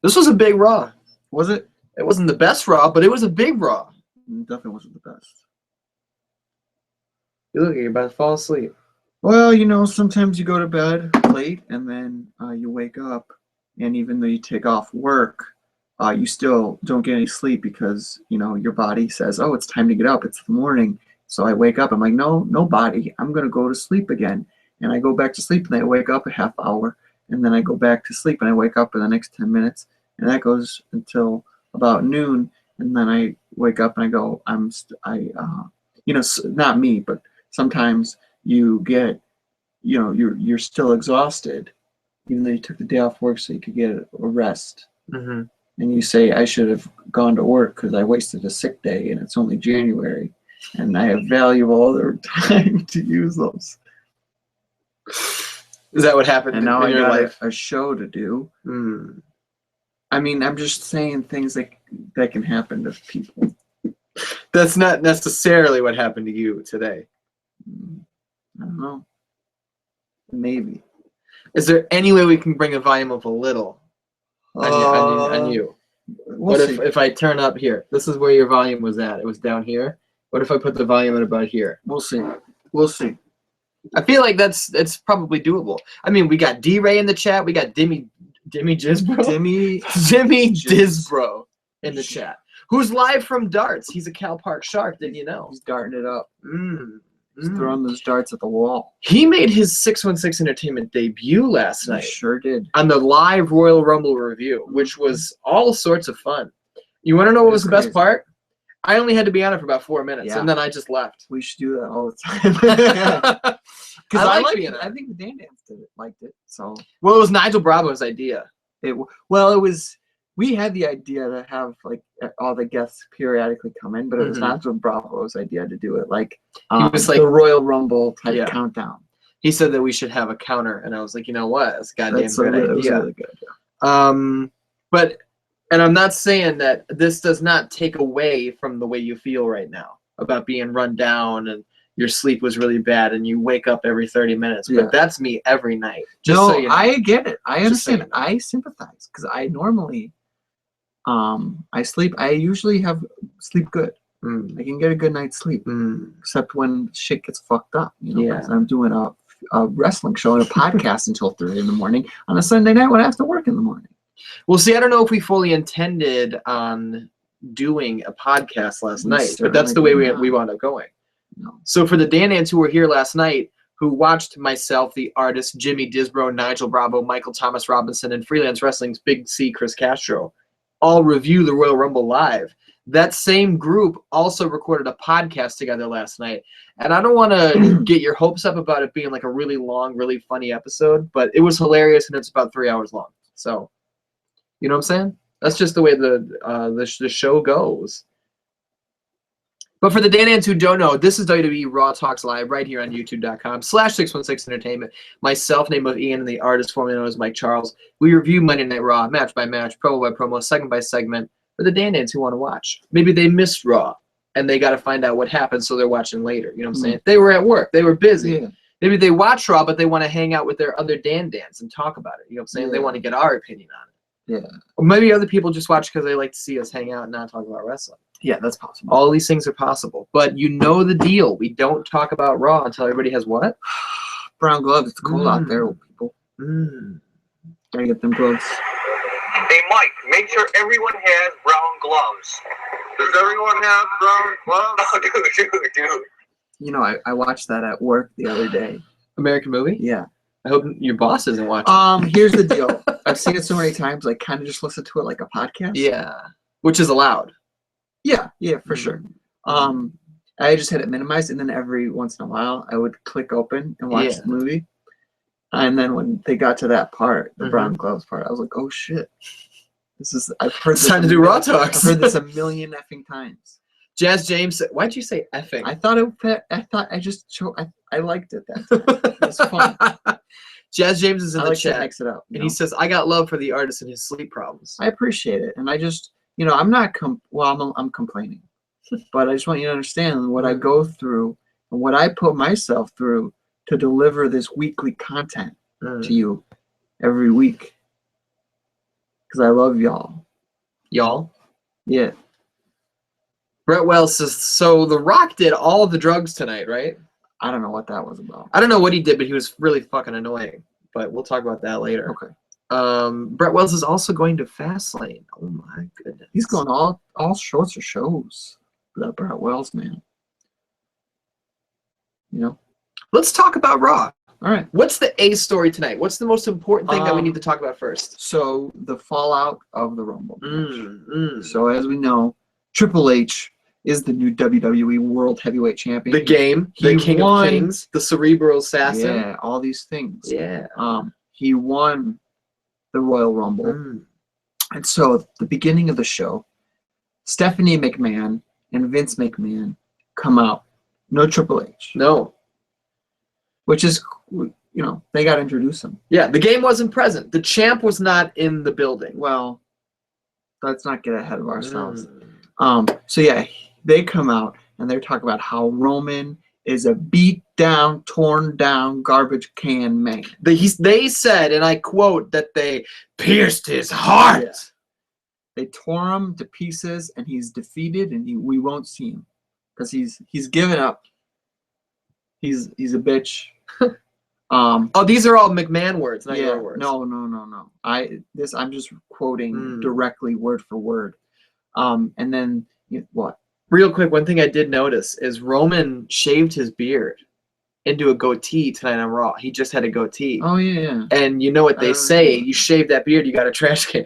This was a big Raw. Was it? It wasn't the best Raw, but it was a big Raw. It definitely wasn't the best. You look, you're about to fall asleep. Well, you know, sometimes you go to bed late and then you wake up, and even though you take off work, you still don't get any sleep because, you know, your body says, oh, it's time to get up. It's the morning. So I wake up. I'm like, no body. I'm going to go to sleep again. And I go back to sleep, and I wake up a half hour, and then I go back to sleep, and I wake up in the next 10 minutes, and that goes until about noon, and then I wake up and I go, you know, not me, but sometimes you get, you know, you're still exhausted, even though you took the day off work so you could get a rest. Mm-hmm. And you say, I should have gone to work because I wasted a sick day, and it's only January, and I have valuable other time to use those. Is that what happened and now in your life? A show to do. Mm. I mean, I'm just saying things that can happen to people. That's not necessarily what happened to you today. I don't know. Maybe. Is there any way we can bring a volume up a little on you? We'll What see. if I turn up here? This is where your volume was at. It was down here. What if I put the volume at about here? We'll see. We'll see. I feel like it's probably doable. I mean, we got D-Ray in the chat. We got Dimmy Jizbro. Dimmy Jizbro in the chat. Who's live from darts? He's a Cal Park Shark, didn't you know? He's darting it up. He's throwing those darts at the wall. He made his 616 Entertainment debut last night. He sure did. On the live Royal Rumble review, which was all sorts of fun. You want to know what was the best part? I only had to be on it for about 4 minutes, and then I just left. We should do that all the time. Because I like being on it. I think the Dan Dance liked it. So well, it was Nigel Bravo's idea. It was. We had the idea to have like all the guests periodically come in, but it was Nigel Bravo's idea to do it like he was like the Royal Rumble type countdown. He said that we should have a counter, and I was like, you know what, that's a goddamn great idea. That was a really good idea. But and I'm not saying that this does not take away from the way you feel right now about being run down and your sleep was really bad and you wake up every 30 minutes. Yeah. But that's me every night. Just no, so you know. I get it. I understand it. So you know. I sympathize because I normally, I sleep. I usually sleep good. I can get a good night's sleep, except when shit gets fucked up. You know, because I'm doing a wrestling show and a podcast until 3 in the morning on a Sunday night when I have to work in the morning. Well, see, I don't know if we fully intended on doing a podcast last night, but that's the way we wound up going. No. So for the Dan Ants who were here last night, who watched myself, the artist, Jimmy Disbro, Nigel Bravo, Michael Thomas Robinson, and Freelance Wrestling's Big C, Chris Castro, all review the Royal Rumble live. That same group also recorded a podcast together last night. And I don't want to get your hopes up about it being like a really long, really funny episode, but it was hilarious, and it's about 3 hours long. So, you know what I'm saying? That's just the way the show goes. But for the Dan Ants who don't know, this is WWE Raw Talks Live right here on YouTube.com/616entertainment. Myself, name of Ian, and the artist formerly known as Mike Charles. We review Monday Night Raw, match by match, promo by promo, segment by segment for the Dan Ants who want to watch. Maybe they missed Raw and they got to find out what happened, so they're watching later. You know what I'm saying? They were at work. They were busy. Yeah. Maybe they watch Raw, but they want to hang out with their other Dan Dans and talk about it. You know what I'm saying? Yeah. They want to get our opinion on it. Yeah. Or maybe other people just watch because they like to see us hang out and not talk about wrestling. Yeah, that's possible. All these things are possible. But you know the deal. We don't talk about Raw until everybody has what? Brown gloves. It's cold out there, people. Gotta get them gloves. Hey, Mike, make sure everyone has brown gloves. Does everyone have brown gloves? Oh, dude. You know, I watched that at work the other day. American movie? Yeah. I hope your boss isn't watching. Here's the deal. I've seen it so many times, I kind of just listen to it like a podcast. Yeah. Which is allowed. Yeah, for sure. I just had it minimized, and then every once in a while, I would click open and watch the movie. And then when they got to that part, the brown gloves part, I was like, "Oh shit, I've heard this. It's time to do Raw Talks. I've heard this a million effing times." Jazz James said, "Why'd you say effing?" I liked it that time. It was fun. Jazz James is in the chat, mix it up, and he says, "I got love for the artist and his sleep problems." I appreciate it, and I just, I'm not I'm complaining, but I just want you to understand what I go through and what I put myself through to deliver this weekly content to you every week. because I love y'all. Y'all. Yeah. Brett Wells says, so The Rock did all the drugs tonight, right? I don't know what that was about. I don't know what he did, but he was really fucking annoying. But we'll talk about that later. Okay. Brett Wells is also going to Fastlane. Oh my goodness. He's going all sorts of shows. That Brett Wells, man. You know? Let's talk about Raw. All right. What's the A story tonight? What's the most important thing that we need to talk about first? So, the fallout of the Rumble match. So, as we know, Triple H is the new WWE World Heavyweight Champion. The Game, the King of Kings, the Cerebral Assassin. Yeah, all these things. Yeah. He won the Royal Rumble. And so, at the beginning of the show, Stephanie McMahon and Vince McMahon come out. No Triple H. No. Which is, you know, they got to introduce him. Yeah, the Game wasn't present. The champ was not in the building. Well, let's not get ahead of ourselves. So, yeah, they come out and they're talking about how Roman is a beat down, torn down, garbage can man. They said, and I quote, that they pierced his heart. Yeah. They tore him to pieces and he's defeated and we won't see him because he's given up. He's a bitch. Oh, these are all McMahon words, not your words. No. I'm just quoting directly word for word. And then what? Real quick, one thing I did notice is Roman shaved his beard into a goatee tonight on Raw. He just had a goatee. Oh yeah. And you know what they say? You shave that beard, you got a trash can.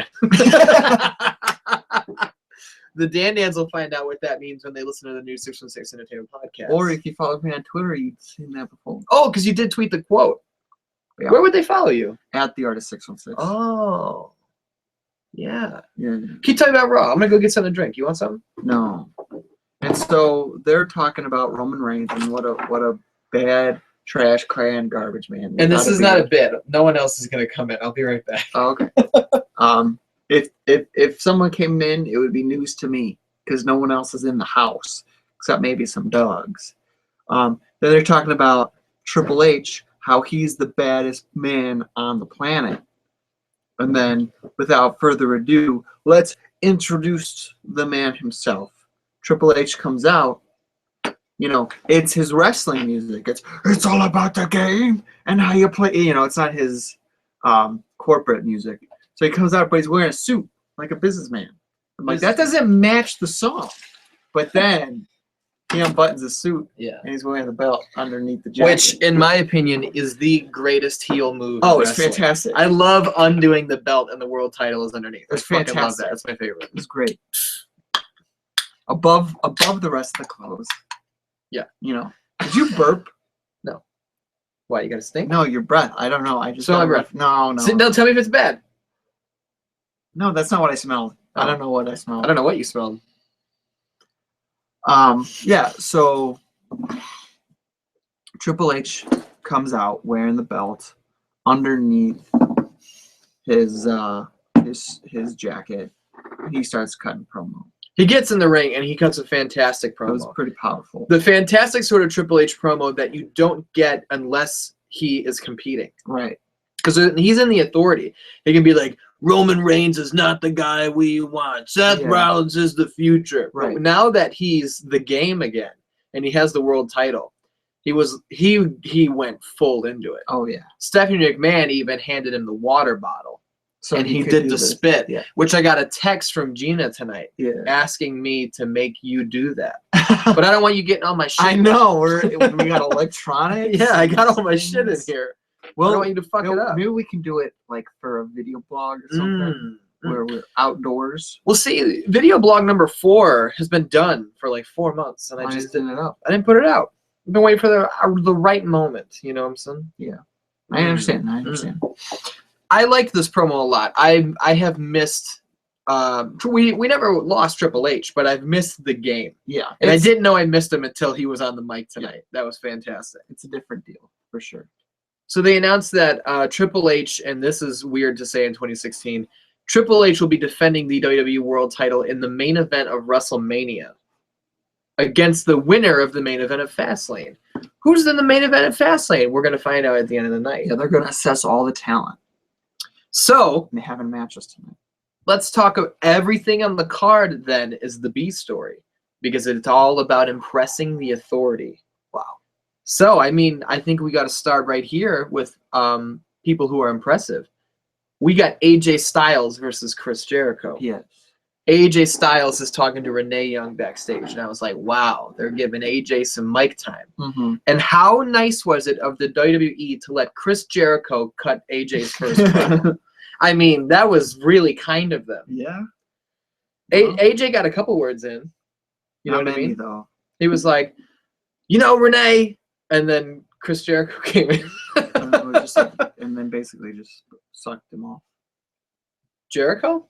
The Dan-Dans will find out what that means when they listen to the new 616 Entertainment podcast. Or if you followed me on Twitter, you'd seen that before. Oh, because you did tweet the quote. Yeah. Where would they follow you? At the Artist 616. Oh. Yeah. Yeah. Keep talking about Raw. I'm going to go get something to drink. You want something? No. And so they're talking about Roman Reigns and what a bad trash can garbage man. And this is not a bit. No one else is going to come in. I'll be right back. Oh, okay. If someone came in, it would be news to me because no one else is in the house except maybe some dogs. Then they're talking about Triple H, how he's the baddest man on the planet. And then, without further ado, let's introduce the man himself. Triple H comes out. You know, it's his wrestling music. It's all about the game and how you play. You know, it's not his corporate music. So he comes out, but he's wearing a suit like a businessman. I'm like, that doesn't match the song. But then he unbuttons his suit, and he's wearing the belt underneath the jacket. Which, in my opinion, is the greatest heel move. Oh, it's fantastic. I love undoing the belt and the world title is underneath. It's fantastic. fantastic. Love that. That's my favorite. It's great. Above the rest of the clothes. Yeah. You know. Did you burp? No. Why, you got to stink? No, your breath. I don't know. I just smell my breath. No. No, tell me if it's bad. No, that's not what I smelled. I don't know what I smelled. I don't know what you smelled. Yeah, so Triple H comes out wearing the belt underneath his jacket. He starts cutting promo. He gets in the ring and he cuts a fantastic promo. It was pretty powerful. The fantastic sort of Triple H promo that you don't get unless he is competing. Right. Because he's in the authority. He can be like, Roman Reigns is not the guy we want. Seth Rollins is the future. Right. But now that he's the Game again and he has the world title, he went full into it. Oh yeah. Stephanie McMahon even handed him the water bottle. So and he did the spit, which I got a text from Gina tonight asking me to make you do that. But I don't want you getting all my shit. I know. We got electronics. Yeah, I got all my shit in here. Well, I don't want you to fuck it up. Maybe we can do it like for a video blog or something where we're outdoors. Well, see, video blog number 4 has been done for like 4 months, and I just didn't it up. I didn't put it out. I've been waiting for the right moment. You know what I'm saying? Yeah, I understand. I liked this promo a lot. I have missed. We never lost Triple H, but I've missed the Game. Yeah, and I didn't know I missed him until he was on the mic tonight. Yeah. That was fantastic. It's a different deal for sure. So they announced that Triple H, and this is weird to say in 2016, Triple H will be defending the WWE World Title in the main event of WrestleMania against the winner of the main event of Fastlane. Who's in the main event of Fastlane? We're going to find out at the end of the night. Yeah, they're going to assess all the talent. So and they haven't matched us tonight. let's talk of everything on the card then is the B story, because it's all about impressing the authority. Wow. So, I mean, I think we got to start right here with people who are impressive. We got AJ Styles versus Chris Jericho. Yes. AJ Styles is talking to Renee Young backstage, and I was like, wow, they're giving AJ some mic time. Mm-hmm. And how nice was it of the WWE to let Chris Jericho cut AJ's first promo? I mean, that was really kind of them. Yeah. AJ got a couple words in. You know Not what I many, mean? though. He was like, you know, Renee, and then Chris Jericho came in. And it was just like, and then basically just sucked him off. Jericho?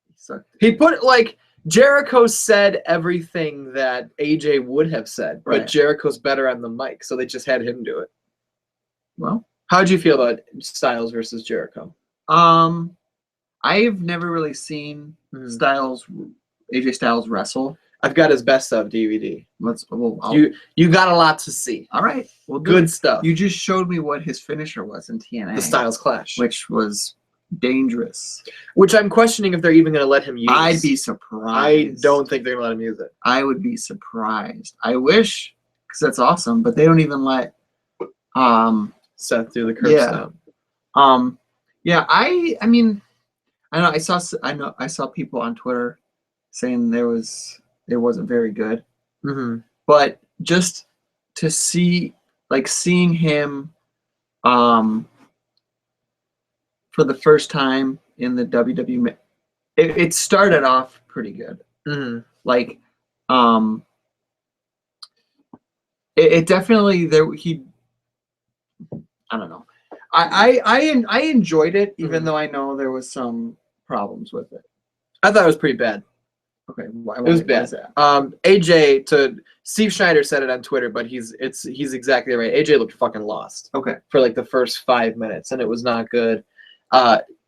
He sucked. He put like Jericho said everything that AJ would have said, but Right. Jericho's better on the mic, so they just had him do it. Well, How'd you feel about Styles versus Jericho? I've never really seen AJ Styles wrestle. I've got his best of DVD. You got a lot to see. All right. Well, Good stuff. You just showed me what his finisher was in TNA. The Styles Clash, which was dangerous. which I'm questioning if they're even going to let him use. I'd be surprised. I don't think they're going to let him use it. I would be surprised. I wish, because that's awesome, but they don't even let Seth do the curb stomp. Yeah, I mean, I saw people on Twitter saying it wasn't very good. Mm-hmm. But just to seeing him for the first time in the WWE, it started off pretty good. Mm-hmm. Like, it definitely I don't know. I enjoyed it, even though I know there was some problems with it. I thought it was pretty bad. Okay, It was bad. Steve Schneider said it on Twitter, but he's exactly right. AJ looked fucking lost. Okay. For like the first 5 minutes, and it was not good.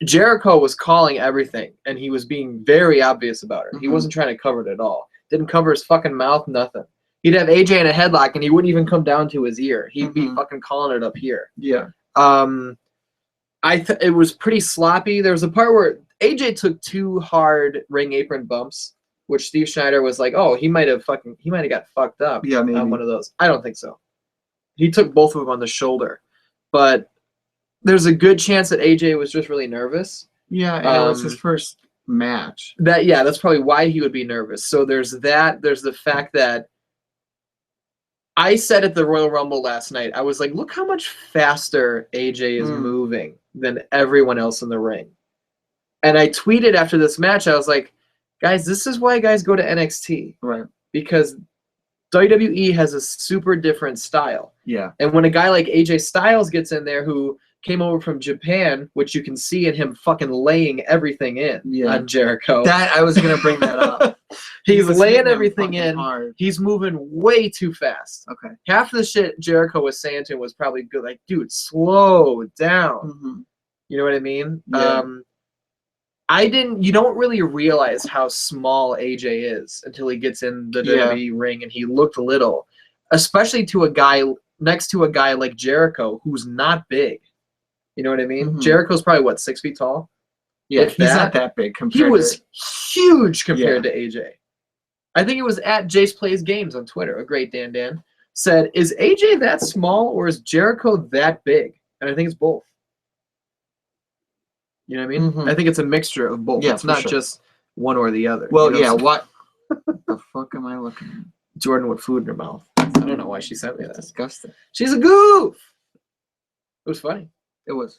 Jericho was calling everything, and he was being very obvious about it. Mm-hmm. He wasn't trying to cover it at all. Didn't cover his fucking mouth, nothing. He'd have AJ in a headlock, and he wouldn't even come down to his ear. He'd be fucking calling it up here. Yeah. It was pretty sloppy. There was a part where AJ took 2 hard ring apron bumps, which Steve Schneider was like, "Oh, he might have got fucked up." Yeah, maybe on one of those. I don't think so. He took both of them on the shoulder, but there's a good chance that AJ was just really nervous. Yeah, and it was his first match. That's probably why he would be nervous. So there's that. There's the fact that I said at the Royal Rumble last night, I was like, look how much faster AJ is moving than everyone else in the ring. And I tweeted after this match, I was like, guys, this is why guys go to NXT. Right. Because WWE has a super different style. Yeah. And when a guy like AJ Styles gets in there who came over from Japan, which you can see in him fucking laying everything in on Jericho. That I was going to bring that up. He's laying everything in. Hard. He's moving way too fast. Okay. Half the shit Jericho was saying to him was probably good. Like, dude, slow down. Mm-hmm. You know what I mean? Yeah. You don't really realize how small AJ is until he gets in the WWE ring, and he looked little, especially to a guy next to a guy like Jericho who's not big. You know what I mean? Mm-hmm. Jericho's probably 6 feet tall. Yeah, he's not that big compared. He was huge compared to AJ. I think it was at Jace Plays Games on Twitter. A great Dan said, "Is AJ that small or is Jericho that big?" And I think it's both. You know what I mean? Mm-hmm. I think it's a mixture of both. Yeah, it's not just one or the other. Well, you know what the fuck am I looking at? Jordan with food in her mouth. I don't know why she sent me that. Disgusting. She's a goof. It was funny. It was.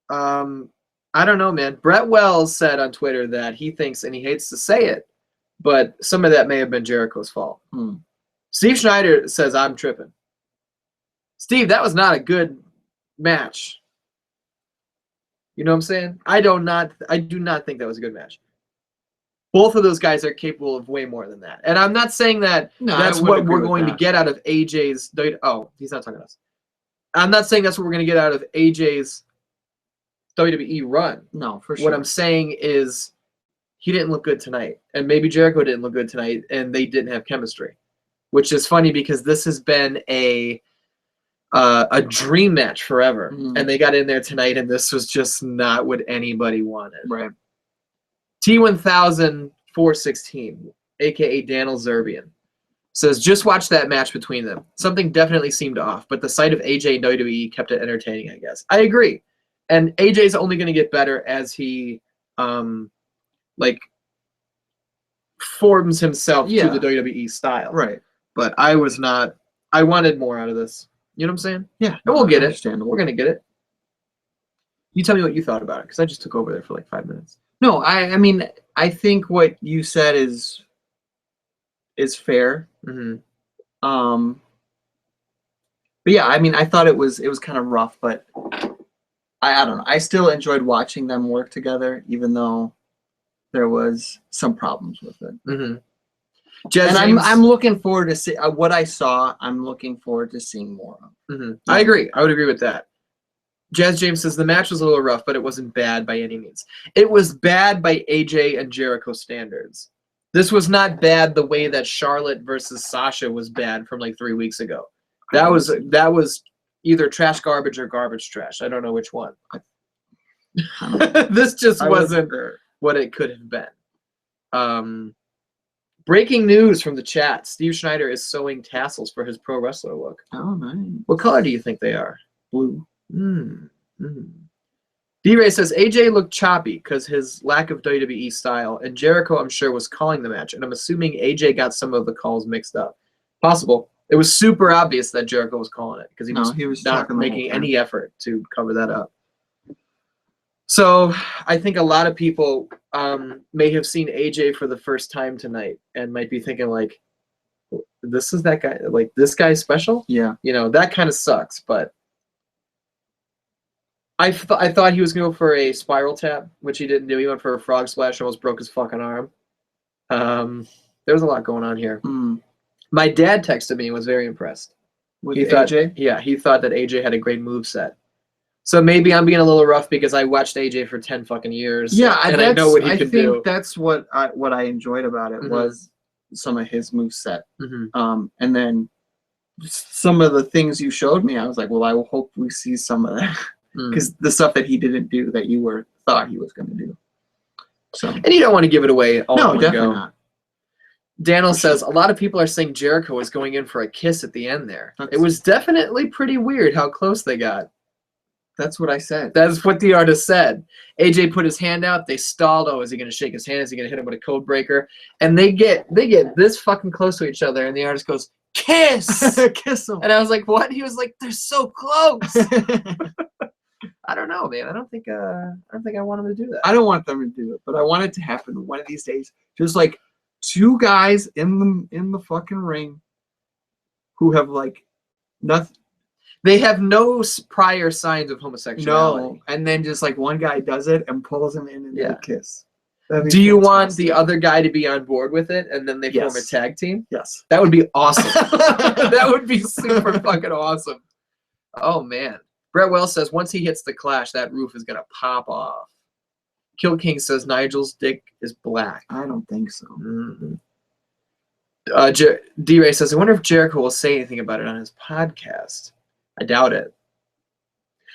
I don't know, man. Brett Wells said on Twitter that he thinks, and he hates to say it, but some of that may have been Jericho's fault. Steve Schneider says, I'm tripping. Steve, that was not a good match. You know what I'm saying? I do not think that was a good match. Both of those guys are capable of way more than that. And I'm not saying that that's what we're going to get out of AJ's... Oh, he's not talking to us. I'm not saying that's what we're going to get out of AJ's WWE run. No, for sure. What I'm saying is he didn't look good tonight. And maybe Jericho didn't look good tonight, and they didn't have chemistry. Which is funny because this has been a dream match forever. And they got in there tonight, and this was just not what anybody wanted. Right. T1000-416, aka Daniel Zerbian, says, just watch that match between them. Something definitely seemed off, but the sight of AJ in WWE kept it entertaining, I guess. I agree. And AJ's only going to get better as he like forms himself to the WWE style. Right. But I wanted more out of this. You know what I'm saying? Yeah. And we'll get it. Understandable. We're going to get it. You tell me what you thought about it, because I just took over there for like 5 minutes. No, I mean, I think what you said is fair. Mm-hmm. But yeah, I mean, I thought it was kind of rough, but I don't know. I still enjoyed watching them work together, even though there was some problems with it. Mm-hmm. And I'm looking forward to see what I saw. I'm looking forward to seeing more of. Mm-hmm. I agree. I would agree with that. Jazz James says the match was a little rough, but it wasn't bad by any means. It was bad by AJ and Jericho standards. This was not bad the way that Charlotte versus Sasha was bad from like 3 weeks ago. That was either trash garbage or garbage trash. I don't know which one. This just wasn't what it could have been. Breaking news from the chat. Steve Schneider is sewing tassels for his pro wrestler look. Oh, nice. What color do you think they are? Blue. D-Ray says AJ looked choppy because his lack of WWE style, and Jericho, I'm sure, was calling the match, and I'm assuming AJ got some of the calls mixed up. Possible. It was super obvious that Jericho was calling it because he was not making any effort to cover that up. So I think a lot of people may have seen AJ for the first time tonight and might be thinking like, this is that guy, like this guy's special? Yeah. You know, that kind of sucks, but I thought he was going to go for a spiral tap, which he didn't do. He went for a frog splash, almost broke his fucking arm. There was a lot going on here. My dad texted me and was very impressed. With AJ? Yeah, he thought that AJ had a great moveset. So maybe I'm being a little rough because I watched AJ for 10 fucking years. Yeah, and I know what he could do. I think that's what I enjoyed about it was some of his moveset. And then some of the things you showed me, I was like, well, I will hope we see some of that. Because the stuff that he didn't do that you thought he was going to do. So, and you don't want to give it away all no, in definitely one go. not. Daniel says a lot of people are saying Jericho was going in for a kiss at the end there. It was definitely pretty weird how close they got. That's what I said. That's what the artist said. AJ put his hand out. They stalled. Oh, is he going to shake his hand? Is he going to hit him with a code breaker? And they get this fucking close to each other, and the artist goes, "Kiss, kiss him." And I was like, "What?" He was like, "They're so close." I don't know, man. I don't think I want him to do that. I don't want them to do it, but I want it to happen one of these days. Just like two guys in the fucking ring who have like nothing. They have no prior signs of homosexuality. No, and then just like one guy does it and pulls him in and they kiss. Do you want the other guy to be on board with it and then they form a tag team? Yes. That would be awesome. That would be super fucking awesome. Oh, man. Brett Wells says, once he hits the Clash, that roof is going to pop off. Kill King says, Nigel's dick is black. I don't think so. D-Ray says, I wonder if Jericho will say anything about it on his podcast. I doubt it.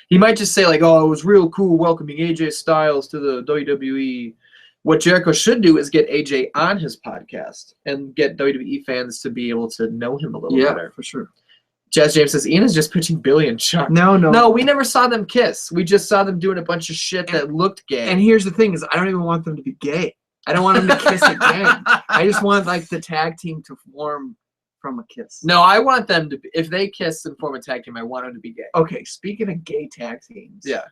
He might just say, like, oh, it was real cool welcoming AJ Styles to the WWE. What Jericho should do is get AJ on his podcast and get WWE fans to be able to know him a little better. Yeah, for sure. Jazz James says, Ian is just pitching Billy and Chuck. No, we never saw them kiss. We just saw them doing a bunch of shit that looked gay. And here's the thing is I don't even want them to be gay. I don't want them to kiss again. I just want like the tag team to form from a kiss. No, I want them to be, if they kiss and form a tag team, I want them to be gay. Okay, speaking of gay tag teams. Yeah.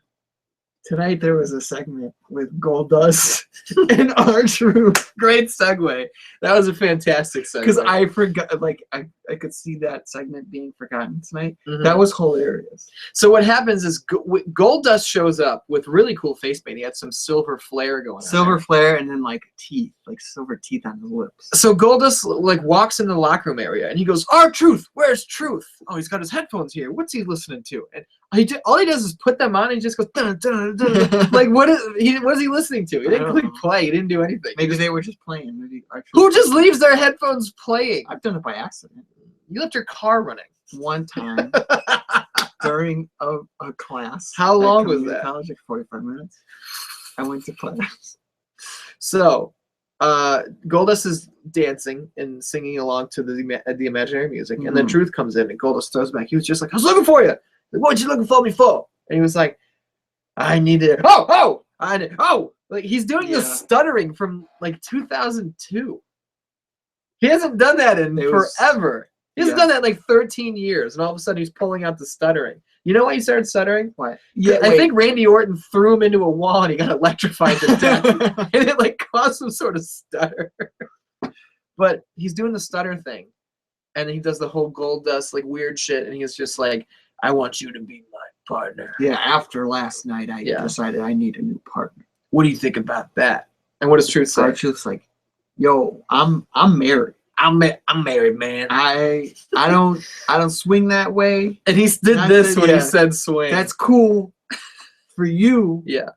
Tonight there was a segment with Goldust and R-Truth. Great segue. That was a fantastic segue. Because I forgot, like, I could see that segment being forgotten tonight. That was hilarious. So what happens is Goldust shows up with really cool face paint. He had some silver flare going on. Silver flare and then, like, teeth. Like, silver teeth on his lips. So Goldust, like, walks in the locker room area, and he goes, R-Truth, where's Truth? Oh, he's got his headphones here. What's he listening to? And all he does is put them on, and he just goes, dun, dun, dun, dun. Like, what is he listening to? He didn't click play. He didn't do anything. Maybe they were just playing. Maybe who just leaves their headphones playing? I've done it by accident. You left your car running. One time during a class. How long was that? College, like 45 minutes. I went to class. So, Goldust is dancing and singing along to the imaginary music, and then Truth comes in, and Goldust throws back. He was just like, "I was looking for you. Like, what you looking for me for?" And he was like, "I need it. Like he's doing the stuttering from like 2002. He hasn't done that in forever. He hasn't done that in like 13 years, and all of a sudden he's pulling out the stuttering. You know why he started stuttering? Why? Yeah, I think Randy Orton threw him into a wall and he got electrified to death, and it like caused some sort of stutter. But he's doing the stutter thing, and he does the whole Goldust like weird shit, and he's just like, "I want you to be my partner." Yeah. After last night, I decided I need a new partner. What do you think about that? And what does Truth say? Truth's like, "Yo, I'm married. I'm married, man. I don't swing that way." And he did this when he said swing. That's cool for you. Yeah.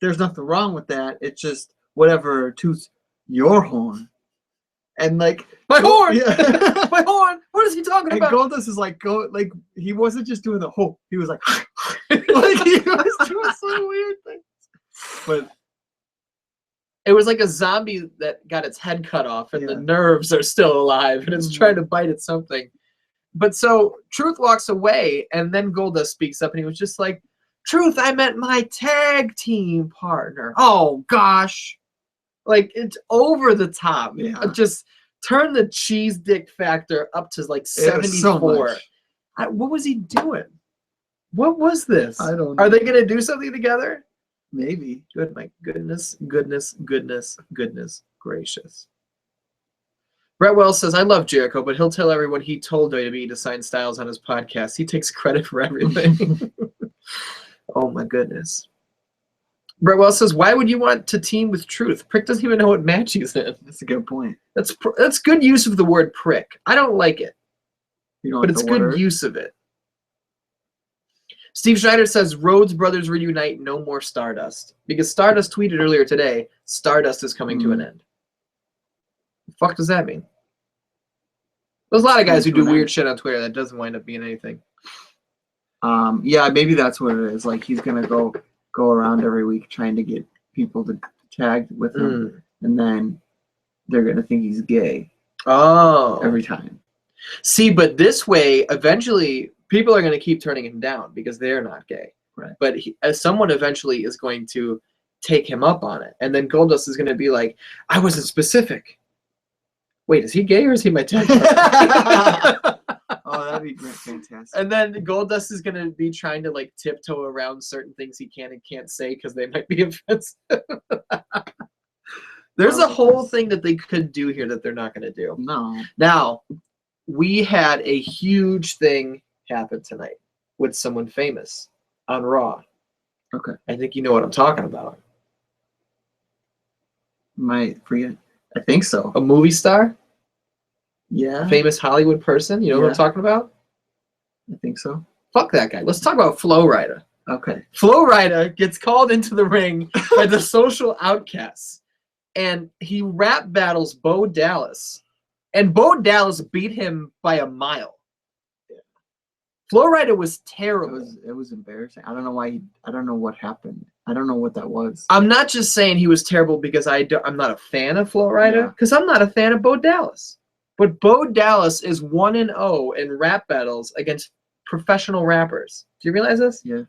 There's nothing wrong with that. It's just whatever toots your horn. And like my horn, yeah. My horn. What is he talking about? And Goldust is like he wasn't just doing the whole. He was like, like he was doing some weird things. But it was like a zombie that got its head cut off, and the nerves are still alive, and it's trying to bite at something. But so Truth walks away, and then Goldust speaks up, and he was just like, "Truth, I meant my tag team partner." Oh gosh. Like, it's over the top. Yeah. Just turn the cheese dick factor up to like 74. So what was he doing? What was this? I don't know. Are they going to do something together? Maybe. Good, my goodness gracious. Brett Wells says, "I love Jericho, but he'll tell everyone he told WWE to sign Styles on his podcast. He takes credit for everything." Oh my goodness. Brett Wells says, "Why would you want to team with Truth? Prick doesn't even know what match he's in." That's a good point. That's good use of the word prick. I don't like it, but it's good use of it. Steve Schneider says, "Rhodes Brothers reunite, no more Stardust." Because Stardust tweeted earlier today, Stardust is coming to an end. The fuck does that mean? There's a lot of guys who do weird shit on Twitter that doesn't wind up being anything. Yeah, maybe that's what it is. Like, he's going to go around every week trying to get people to tag with him, and then they're going to think he's gay. Oh. Every time. See, but this way, eventually, people are going to keep turning him down because they're not gay. Right. But someone eventually is going to take him up on it. And then Goldust is going to be like, "I wasn't specific." Wait, is he gay or is he my tag partner? Oh, that'd be great, fantastic. And then Goldust is going to be trying to like tiptoe around certain things he can and can't say because they might be offensive. There's a whole thing that they could do here that they're not going to do. No. Now, we had a huge thing happen tonight with someone famous on Raw. Okay. I think you know what I'm talking about. Might forget. I think so. A movie star? Yeah. A famous Hollywood person? You know what I'm talking about? I think so. Fuck that guy. Let's talk about Flo Rida. Okay. Flo Rida gets called into the ring by the Social Outcasts, and he rap battles Bo Dallas, and Bo Dallas beat him by a mile. Yeah. Flo Rida was terrible. It was embarrassing. I don't know why. I don't know what happened. I don't know what that was. I'm not just saying he was terrible because I'm not a fan of Flo Rida, because I'm not a fan of Bo Dallas. But Bo Dallas is 1-0 in rap battles against professional rappers. Do you realize this? Yeah.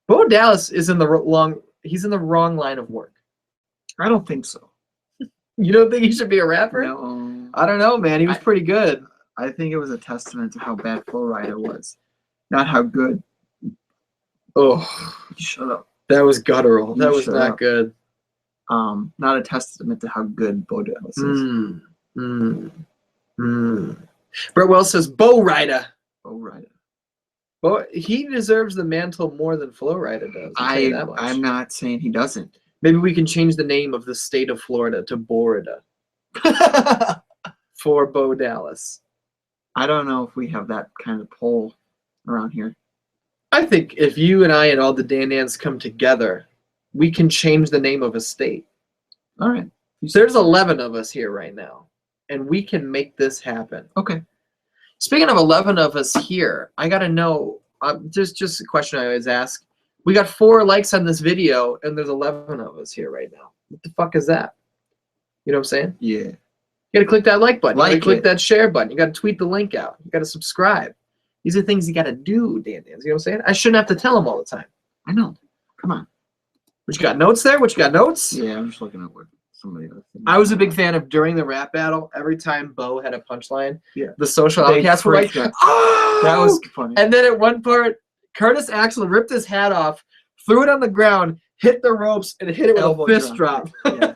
Bo Dallas is in the wrong line of work. I don't think so. You don't think he should be a rapper? No. I don't know, man. He was pretty good. I think it was a testament to how bad Flo Rida was, not how good. Oh, shut up. That was guttural. That was not good. Not a testament to how good Bo Dallas is. Brett Wells says, Bo Rida. Bo Rida. Well, he deserves the mantle more than Flo Rida does. I'm not saying he doesn't. Maybe we can change the name of the state of Florida to Borida for Bo Dallas. I don't know if we have that kind of poll around here. I think if you and I and all the Dan-Dans come together, we can change the name of a state. All right. There's 11 of us here right now, and we can make this happen. Okay. Speaking of 11 of us here, I got to know, just a question I always ask. We got 4 likes on this video, and there's 11 of us here right now. What the fuck is that? You know what I'm saying? Yeah. You gotta click that like button. You Like gotta click it. that share button. You gotta tweet the link out. You gotta subscribe. These are things you gotta do, Dan. You know what I'm saying? I shouldn't have to tell them all the time. I know. Come on. What you got notes there? What you got notes? Yeah, I'm just looking at what somebody else. I was a big fan of during the rap battle. Every time Bo had a punchline, Yeah. the social They outcasts were like, freaked out. "Oh!" That was funny. And then at one part, Curtis Axel ripped his hat off, threw it on the ground, hit the ropes, and hit it with Elbow a fist drop. Yeah.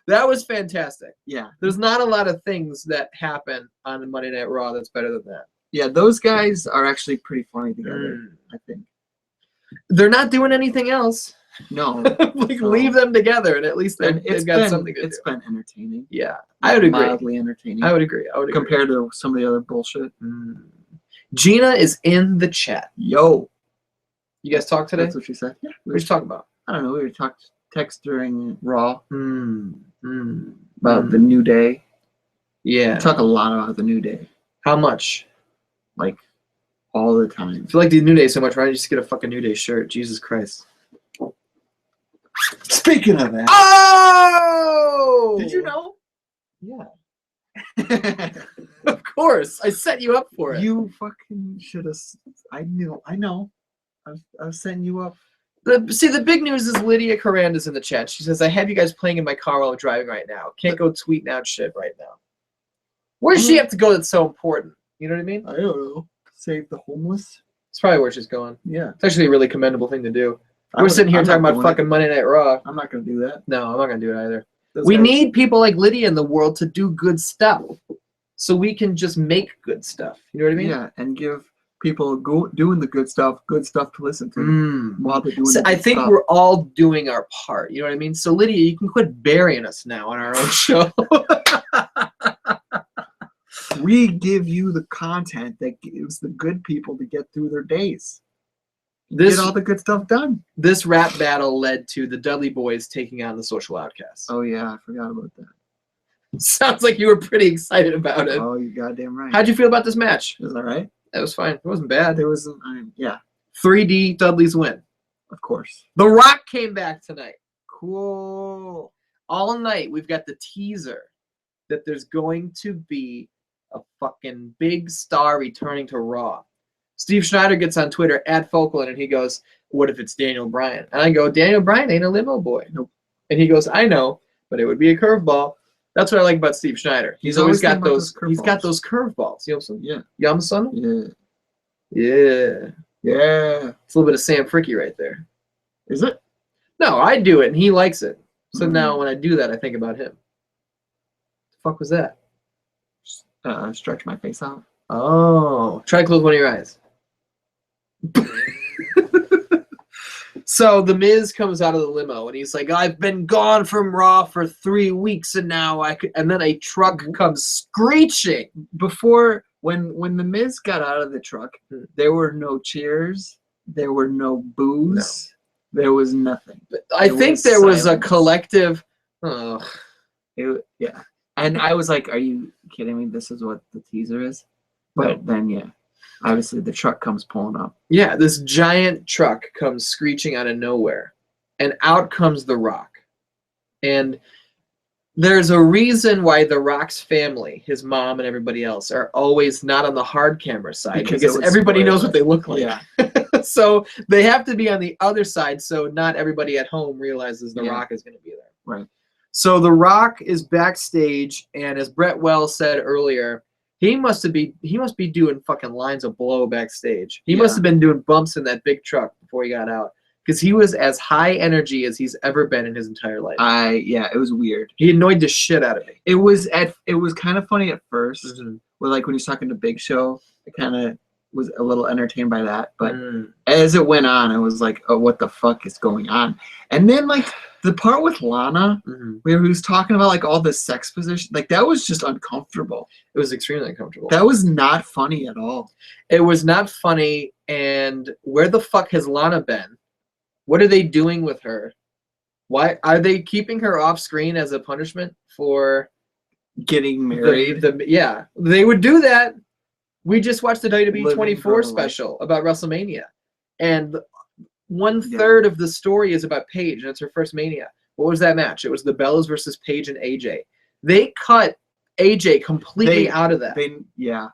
That was fantastic. Yeah. There's not a lot of things that happen on the Monday Night Raw that's better than that. Yeah, those guys are actually pretty funny together, I think. They're not doing anything else. No. Like, leave them together, and at least And they've got something to do. It's been entertaining. Yeah, I would agree. Mildly entertaining. I would agree. I would agree. Compared to some of the other bullshit. Gina is in the chat. Yo. You guys talk today? That's what she said. Yeah. What did you talk about? I don't know. We were text during Raw About about the New Day. Yeah. We talk a lot about the New Day. How much? Like, all the time. I feel like the New Day so much. Why don't you just get a fucking New Day shirt? Jesus Christ. Speaking of that. Oh! Did you know? Yeah. Of course. I set you up for it. You fucking should have. I knew. I know. I was setting you up. See, the big news is Lydia Coranda's in the chat. She says, I have you guys playing in my car while I'm driving right now. Can't go tweeting out shit right now. Where does she have to go that's so important? You know what I mean? I don't know. Save the homeless. It's probably where she's going. Yeah. It's actually a really commendable thing to do. We're sitting here talking about fucking Monday Night Raw. I'm not going to do that. No, I'm not going to do it either. Those We guys- need people like Lydia in the world to do good stuff so we can just make good stuff. You know what I mean? Yeah, and give people doing the good stuff to listen to while they're doing So the I good think stuff. we're all doing our part. You know what I mean? So Lydia, you can quit burying us now on our own show. We give you the content that gives the good people to get through their days. Get all the good stuff done. This rap battle led to the Dudley Boyz taking on the Social Outcasts. Oh yeah, I forgot about that. Sounds like you were pretty excited about it. Oh, you're goddamn right. How'd you feel about this match? Is that right? That was fine. It wasn't bad. There was, yeah, 3D Dudley's win. of course. The Rock came back tonight. Cool. All night we've got the teaser that there's going to be a fucking big star returning to Raw. Steve Schneider gets on Twitter at Folkland and he goes, what if it's Daniel Bryan? And I go, Daniel Bryan ain't a limo boy. Nope. And he goes, I know, but it would be a curveball. That's what I like about Steve Schneider. He's always got those. He's got those curveballs. You know what I'm saying? Yeah. Yamason? Yeah. Yeah. Yeah. It's a little bit of Sam Fricky right there. Is it? No, I do it and he likes it. So now when I do that, I think about him. The fuck was that? Stretch my face out. Oh, try to close one of your eyes. So the Miz comes out of the limo and he's like, I've been gone from Raw for 3 weeks and now I could, and then a truck comes screeching. Before, when the Miz got out of the truck, there were no cheers, there were no boos, there was nothing. I think there was a collective. Yeah, and I was like, "Are you kidding me? This is what the teaser is." But then, yeah, obviously the truck comes pulling up. Yeah, this giant truck comes screeching out of nowhere, and out comes The Rock. And there's a reason why The Rock's family, his mom and everybody else, are always not on the hard camera side because everybody knows what they look like. Yeah. So they have to be on the other side so not everybody at home realizes The Rock is going to be there. Right. So The Rock is backstage, and as Brett Wells said earlier, he must be doing fucking lines of blow backstage. He must have been doing bumps in that big truck before he got out because he was as high energy as he's ever been in his entire life. Yeah, it was weird. He annoyed the shit out of me. It was kind of funny at first, where like when he's talking to Big Show, I kind of was a little entertained by that. But as it went on, I was like, oh, what the fuck is going on? And then like the part with Lana, where he was talking about like all the sex position, like that was just uncomfortable. It was extremely uncomfortable. That was not funny at all. It was not funny. And where the fuck has Lana been? What are they doing with her? Why are they keeping her off screen as a punishment for getting married? Yeah, they would do that. We just watched the WWE Living 24 special about WrestleMania, and 1/3 of the story is about Paige, and it's her first Mania. What was that match? It was the Bellas versus Paige and AJ. They cut AJ completely out of that. Yeah.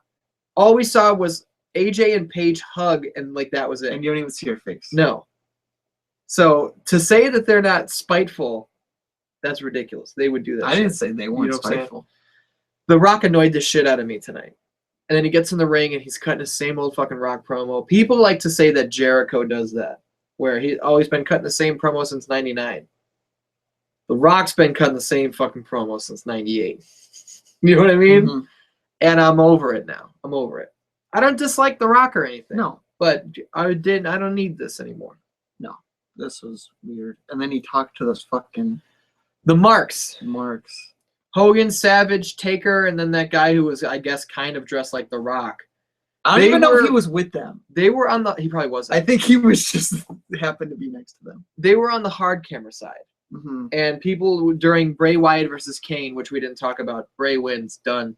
All we saw was AJ and Paige hug, and like that was it. And you don't even see her face. No. So to say that they're not spiteful, that's ridiculous. They would do that. I didn't say they weren't know what I'm saying? spiteful. The Rock annoyed the shit out of me tonight. And then he gets in the ring and he's cutting the same old fucking Rock promo. People like to say that Jericho does that, where he's always been cutting the same promo since 99. The Rock's been cutting the same fucking promo since 98. You know what I mean? Mm-hmm. And I'm over it now. I'm over it. I don't dislike The Rock or anything. No. But I don't need this anymore. No. This was weird. And then he talked to those fucking The Marks. Hogan, Savage, Taker, and then that guy who was, I guess, kind of dressed like The Rock. I don't even know if he was with them. They were on the... He probably wasn't. I think he was just happened to be next to them. They were on the hard camera side. Mm-hmm. And people during Bray Wyatt versus Kane, which we didn't talk about, Bray wins, done.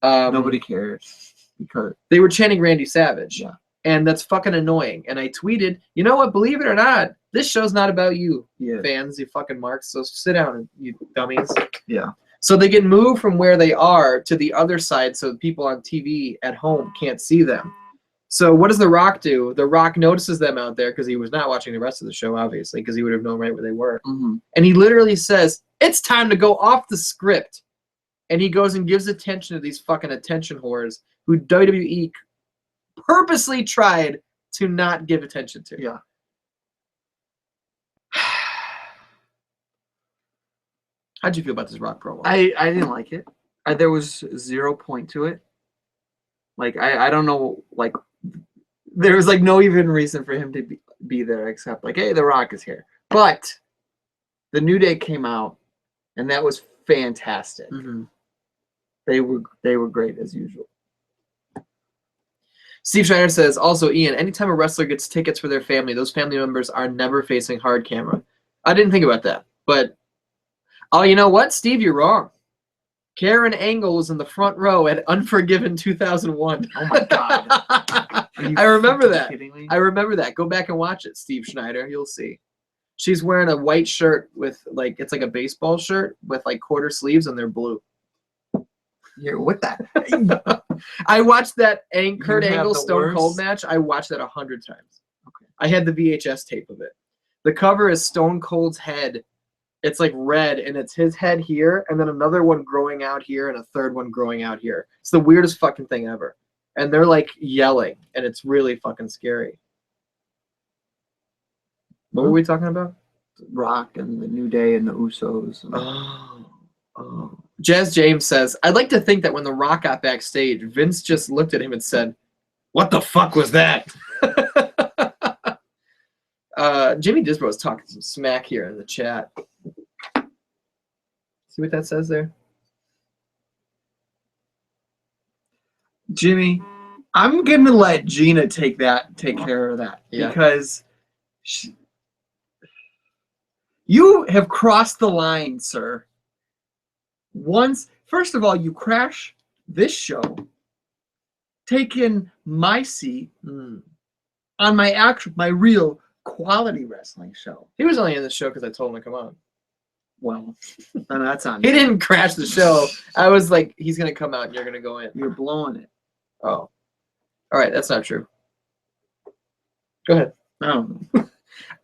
Nobody cares. Because they were chanting Randy Savage. Yeah. And that's fucking annoying. And I tweeted, you know what, believe it or not, this show's not about you, fans, you fucking marks. So sit down, you dummies. Yeah. So they get moved from where they are to the other side so people on TV at home can't see them. So what does The Rock do? The Rock notices them out there because he was not watching the rest of the show, obviously, because he would have known right where they were. Mm-hmm. And he literally says, it's time to go off the script. And he goes and gives attention to these fucking attention whores who WWE purposely tried to not give attention to. Yeah. How'd you feel about this Rock promo? I didn't like it. There was 0 point to it. Like, I don't know, like, there was, like, no even reason for him to be there except, like, hey, The Rock is here. But the New Day came out, and that was fantastic. Mm-hmm. They were great, as usual. Steve Schneider says, also, Ian, anytime a wrestler gets tickets for their family, those family members are never facing hard camera. I didn't think about that, but... Oh, you know what, Steve? You're wrong. Karen Angle was in the front row at Unforgiven 2001. Oh, my God. I remember that. Kidding me? I remember that. Go back and watch it, Steve Schneider. You'll see. She's wearing a white shirt with, like, it's like a baseball shirt with, like, quarter sleeves, and they're blue. What that? I watched that Kurt have Angle the Stone worst- Cold match. I watched that 100 times. Okay. I had the VHS tape of it. The cover is Stone Cold's head. It's like red, and it's his head here, and then another one growing out here, and a third one growing out here. It's the weirdest fucking thing ever. And they're like yelling, and it's really fucking scary. What were we talking about? Rock and the New Day and the Usos. And... Oh. Jazz James says, I'd like to think that when The Rock got backstage, Vince just looked at him and said, what the fuck was that? Jimmy Disbro is talking some smack here in the chat. See what that says there? Jimmy, I'm gonna let Gina take care of that because you have crossed the line, sir. First of all, you crash this show, taking my seat on my real quality wrestling show. He was only in the show because I told him to come on. Well, and that's on. He didn't crash the show. I was like, he's gonna come out and you're gonna go in. You're blowing it. Oh, all right, that's not true. Go ahead. I don't know.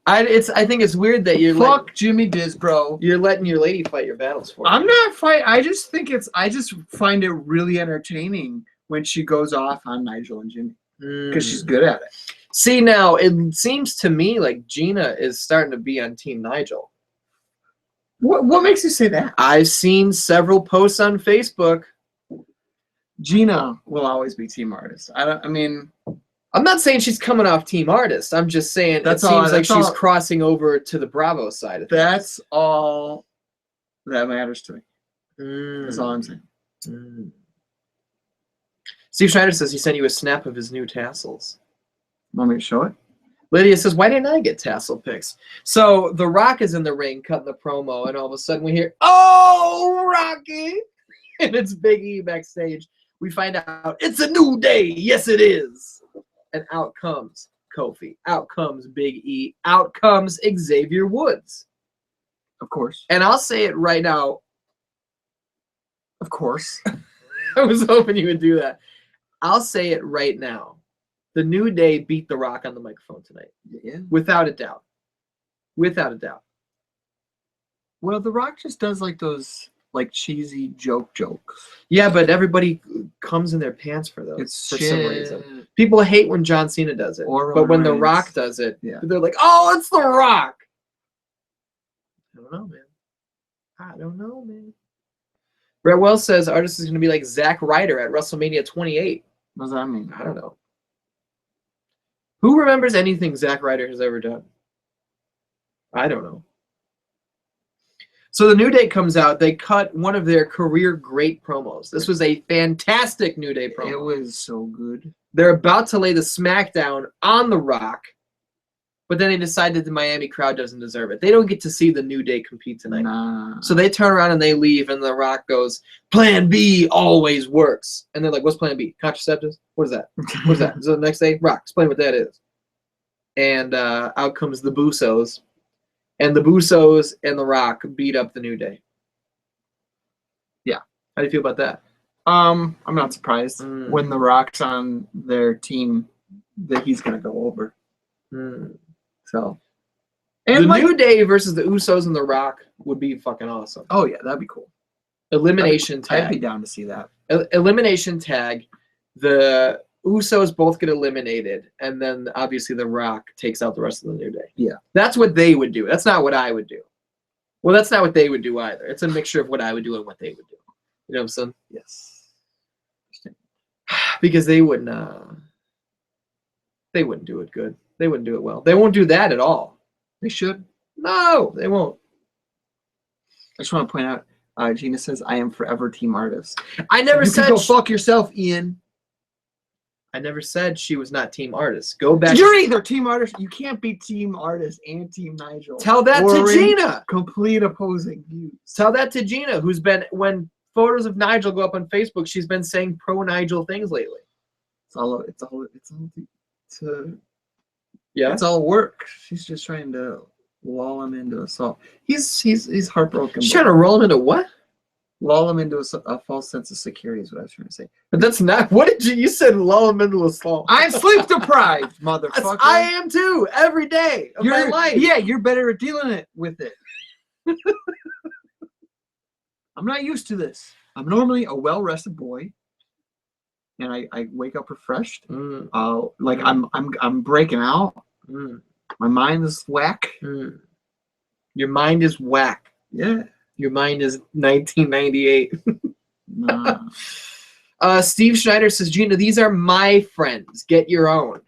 I think it's weird that you're Fuck Jimmy Disbro. You're letting your lady fight your battles for you. I'm not fighting. I just find it really entertaining when she goes off on Nigel and Jimmy because she's good at it. See, now it seems to me like Gina is starting to be on Team Nigel. What makes you say that? I've seen several posts on Facebook. Gina will always be Team Artist. I'm not saying she's coming off Team Artist. I'm just saying it seems like she's crossing over to the Bravo side of things. That's all that matters to me. That's all I'm saying. Steve Schneider says he sent you a snap of his new tassels. Want me to show it? Lydia says, why didn't I get tassel pics? So The Rock is in the ring cutting the promo, and all of a sudden we hear, oh, Rocky! And it's Big E backstage. We find out it's a new day. Yes, it is. And out comes Kofi. Out comes Big E. Out comes Xavier Woods. Of course. And I'll say it right now. Of course. I was hoping you would do that. I'll say it right now. The New Day beat The Rock on the microphone tonight. Yeah. Without a doubt. Without a doubt. Well, The Rock just does like those like cheesy jokes. Yeah, but everybody comes in their pants for those It's for shit. some reason. People hate when John Cena does it. Or but when The Roman Rock Reigns. does it, Yeah. they're like, oh, it's The Rock. I don't know, man. I don't know, man. Brett Wells says artist is going to be like Zack Ryder at WrestleMania 28. What does that mean? I don't know. Who remembers anything Zack Ryder has ever done? I don't know. So the New Day comes out. They cut one of their career great promos. This was a fantastic New Day promo. It was so good. They're about to lay the smackdown on The Rock, but then they decide that the Miami crowd doesn't deserve it. They don't get to see the New Day compete tonight. Nah. So they turn around and they leave, and The Rock goes, Plan B always works. And they're like, what's Plan B? Contraceptives? What is that? What is that? Is it the next day? Rock, explain what that is. And out comes the Busos. And the Busos and The Rock beat up the New Day. Yeah. How do you feel about that? I'm not surprised when The Rock's on their team that he's gonna go over. So, and the like, New Day versus the Usos and The Rock would be fucking awesome. oh yeah, that'd be cool. Elimination tag. I'd be down to see that. Elimination tag. The Usos both get eliminated, and then obviously The Rock takes out the rest of the New Day. Yeah. That's what they would do. That's not what I would do. Well, that's not what they would do either. It's a mixture of what I would do and what they would do. You know what I'm saying? Yes. Because they wouldn't do it good. They wouldn't do it well. They won't do that at all. They should. No, they won't. I just want to point out, Gina says, I am forever team artist. I never You said can go fuck yourself, Ian. I never said she was not team artist. Go back. You're either team artist. You can't be team artist and team Nigel. Tell that Or to in Gina. Complete opposing views. Tell that to Gina, who's been, when photos of Nigel go up on Facebook, she's been saying pro Nigel things lately. It's all Yeah. it's all work. She's just trying to lull him into assault. He's heartbroken. She's trying to roll him into what? Lull him into a false sense of security is what I was trying to say. But that's not, what did you said lull him into assault. I'm sleep deprived, motherfucker. I am too, every day of my life. Yeah, you're better at dealing with it. I'm not used to this. I'm normally a well-rested boy, and I wake up refreshed. Like I'm breaking out. My mind is whack. Your mind is whack. Yeah. Your mind is 1998. Nah. Steve Schneider says, Gina, these are my friends. Get your own.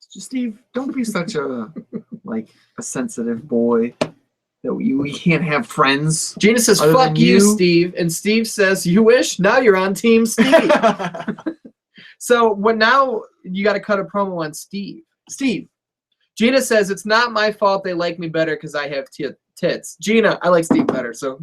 Steve, don't be such a sensitive boy that we can't have friends. Gina says, other fuck than you, you. Steve. And Steve says, you wish? Now you're on Team Steve. So now you got to cut a promo on Steve. Steve. Gina says, it's not my fault they like me better because I have tits. Gina, I like Steve better, so.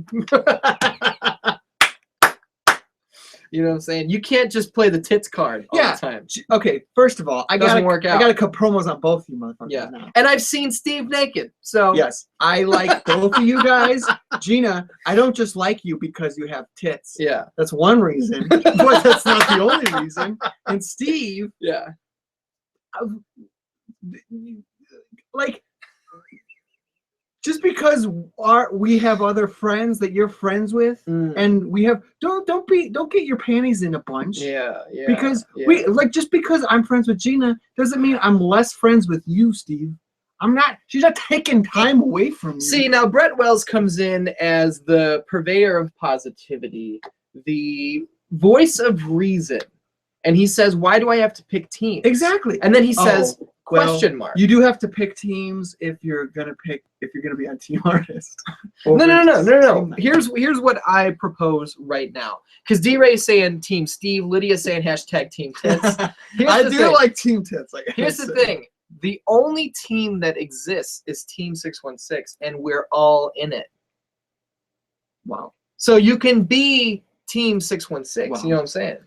You know what I'm saying? You can't just play the tits card all the time. Okay, first of all, I Doesn't gotta work out. I gotta cut promos on both of you motherfuckers Yeah. now. And I've seen Steve naked, so. Yes, I like both of you guys. Gina, I don't just like you because you have tits. Yeah. That's one reason, but that's not the only reason. And Steve, Yeah. like, just because we have other friends that you're friends with, and we have don't get your panties in a bunch. Yeah. Because just because I'm friends with Gina doesn't mean I'm less friends with you, Steve. I'm not. She's not taking time away from me. See, now Brett Wells comes in as the purveyor of positivity, the voice of reason, and he says, "Why do I have to pick teams?" Exactly. And then he says, well, question mark. You do have to pick teams if you're gonna be on Team Artist. No. Here's what I propose right now. Because D-Ray's saying Team Steve, Lydia's saying hashtag Team Tits. I do like Team Tits. Here's the thing. The only team that exists is Team 616, and we're all in it. Wow. So you can be Team 616. Wow. You know what I'm saying?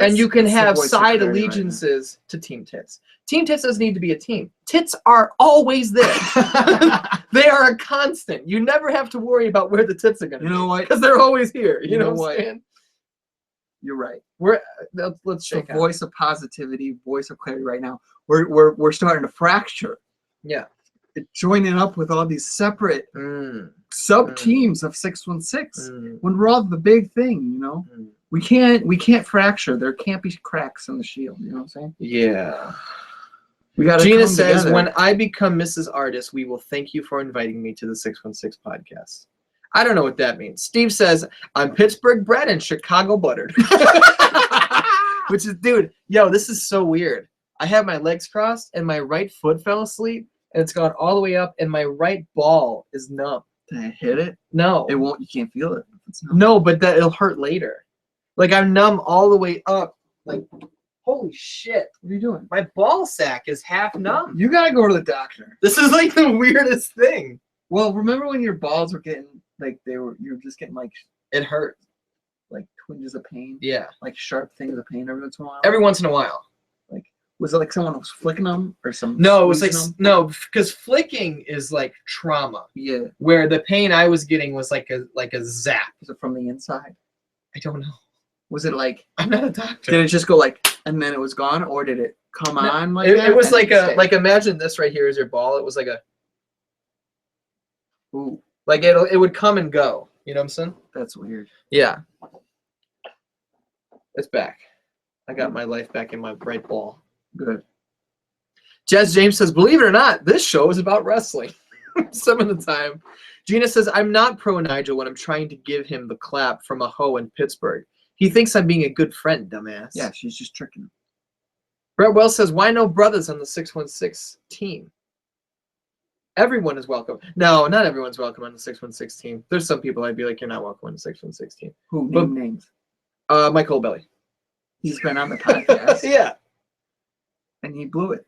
And you can It's the have voice of side clarity right allegiances to Team Tits. Team Tits doesn't need to be a team. Tits are always there. They are a constant. You never have to worry about where the tits are going to be. You know what? Because they're always here. You know what I'm what? saying? You're right. Let's The shake out. voice of positivity, voice of clarity right now. We're starting to fracture. Yeah. Joining up with all these separate sub teams of 616 when we're all the big thing, you know. We can't fracture. There can't be cracks in the shield. You know what I'm saying? Yeah. We got. Gina says, "When I become Mrs. Artist, we will thank you for inviting me to the 616 podcast." I don't know what that means. Steve says, "I'm Pittsburgh bred and Chicago buttered," which is, dude, yo, this is so weird. I have my legs crossed and my right foot fell asleep, and it's gone all the way up, and my right ball is numb. Did I hit it? No, It won't. You can't feel it. No, but that it'll hurt later. Like I'm numb all the way up. Like, holy shit. What are you doing? My ball sack is half numb. You gotta go to the doctor. This is like the weirdest thing. Well, remember when your balls were getting like you were just getting like It hurt. like twinges of pain, Yeah. like sharp things of pain every once in a while. Every once in a while. Like, was it like someone was flicking them or some? No, it was like squeezing them? no, because flicking is like trauma. Yeah. Where the pain I was getting was like a zap. Was it from the inside? I don't know. Was it like? I'm not a doctor. Did it just go like and then it was gone, or did it come on like that? It was and like then stay? like imagine this right here is your ball. It was like a Ooh, like it would come and go. You know what I'm saying? that's weird. Yeah. It's back. I got my life back in my right ball. Good. Jess James says, believe it or not, this show is about wrestling. Some of the time. Gina says, I'm not pro Nigel when I'm trying to give him the clap from a hoe in Pittsburgh. He thinks I'm being a good friend, dumbass. Yeah, she's just tricking him. Brett Wells says, why no brothers on the 616 team? Everyone is welcome. No, not everyone's welcome on the 616 team. There's some people I'd be like, you're not welcome on the 616 team. Who But- name names? Michael Belly. He's been on the podcast. Yeah. And he blew it.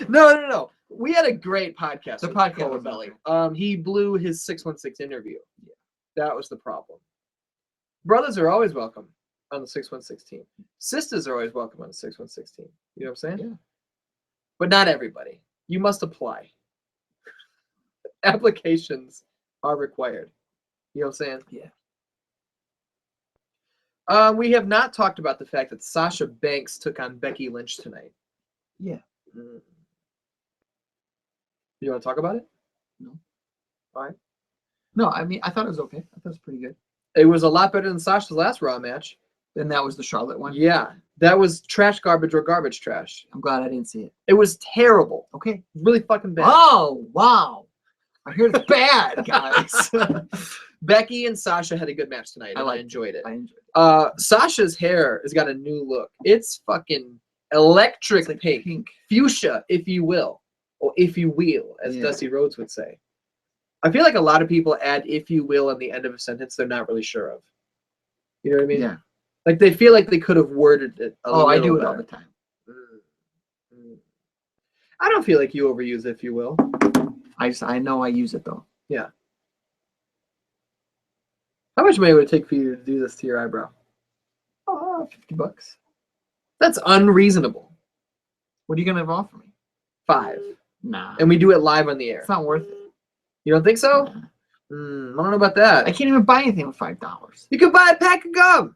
No. We had a great podcast. The with podcast Michael was Belly. okay. He blew his 616 interview. Yeah. That was the problem. Brothers are always welcome on the 616 team. Sisters are always welcome on the 616 team. You know what I'm saying? Yeah. But not everybody. You must apply. Applications are required. You know what I'm saying? Yeah. We have not talked about the fact that Sasha Banks took on Becky Lynch tonight. Yeah. You want to talk about it? No. Why? No, I mean I thought it was okay. I thought it was pretty good. It was a lot better than Sasha's last Raw match. And that was the Charlotte one. Yeah. That was trash garbage or garbage trash. I'm glad I didn't see it. It was terrible. Okay. Really fucking bad. Oh wow. I hear it's bad, guys. Becky and Sasha had a good match tonight, and I enjoyed it. I enjoyed it. Sasha's hair has got a new look. It's fucking electric It's like pink. Fuchsia, if you will. Or if you will, as Yeah. Dusty Rhodes would say. I feel like a lot of people add if you will on the end of a sentence they're not really sure of. You know what I mean? Yeah. Like they feel like they could have worded it a little I do it all better. the time. I don't feel like you overuse if you will. I know I use it though. Yeah. How much money would it take for you to do this to your eyebrow? $50. That's unreasonable. What are you gonna offer me? 5. Nah. And we do it live on the air. It's not worth it. You don't think so? Nah. I don't know about that. I can't even buy anything with $5. You could buy a pack of gum.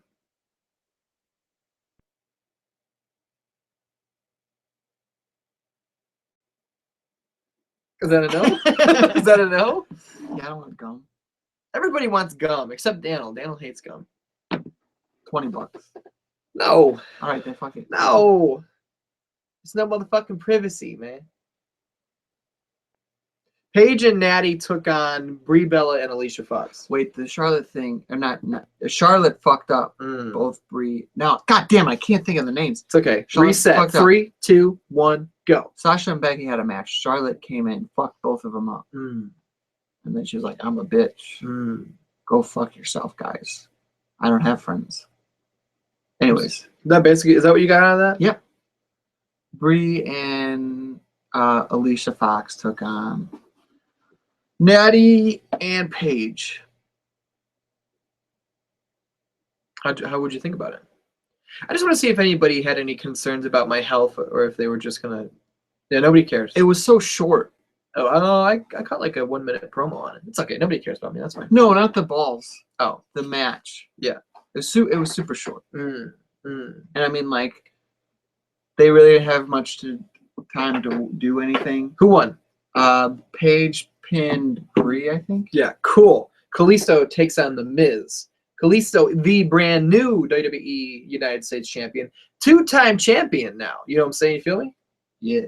Is that a no? Is that a no? Yeah, I don't want gum. Everybody wants gum except Daniel. Daniel hates gum. $20. No. All right, then fuck it. No. It's no motherfucking privacy, man. Paige and Natty took on Brie Bella and Alicia Fox. Wait, the Charlotte thing, or not Charlotte fucked up both Brie. Now, god damn it, I can't think of the names. It's okay. Charlotte Reset. fucked up. 3, 2, 1, go. Sasha and Becky had a match. Charlotte came in, fucked both of them up. And then she was like, I'm a bitch. Go fuck yourself, guys. I don't have friends. Anyways. That basically, is that what you got out of that? Yep. Brie and Alicia Fox took on Natty and Paige. How would you think about it? I just want to see if anybody had any concerns about my health or if they were just gonna. Yeah, nobody cares. It was so short. Oh, I caught like a 1 minute promo on it. It's okay. Nobody cares about me. That's fine. No, not the balls. Oh, The match. Yeah. It was super short. mm. And I mean, like, they really didn't have much time to do anything. Who won? Paige pinned Brie, I think. Yeah, cool. Kalisto takes on The Miz. Kalisto, the brand new WWE United States champion, 2-time champion now. You know what I'm saying? You feel me? Yeah.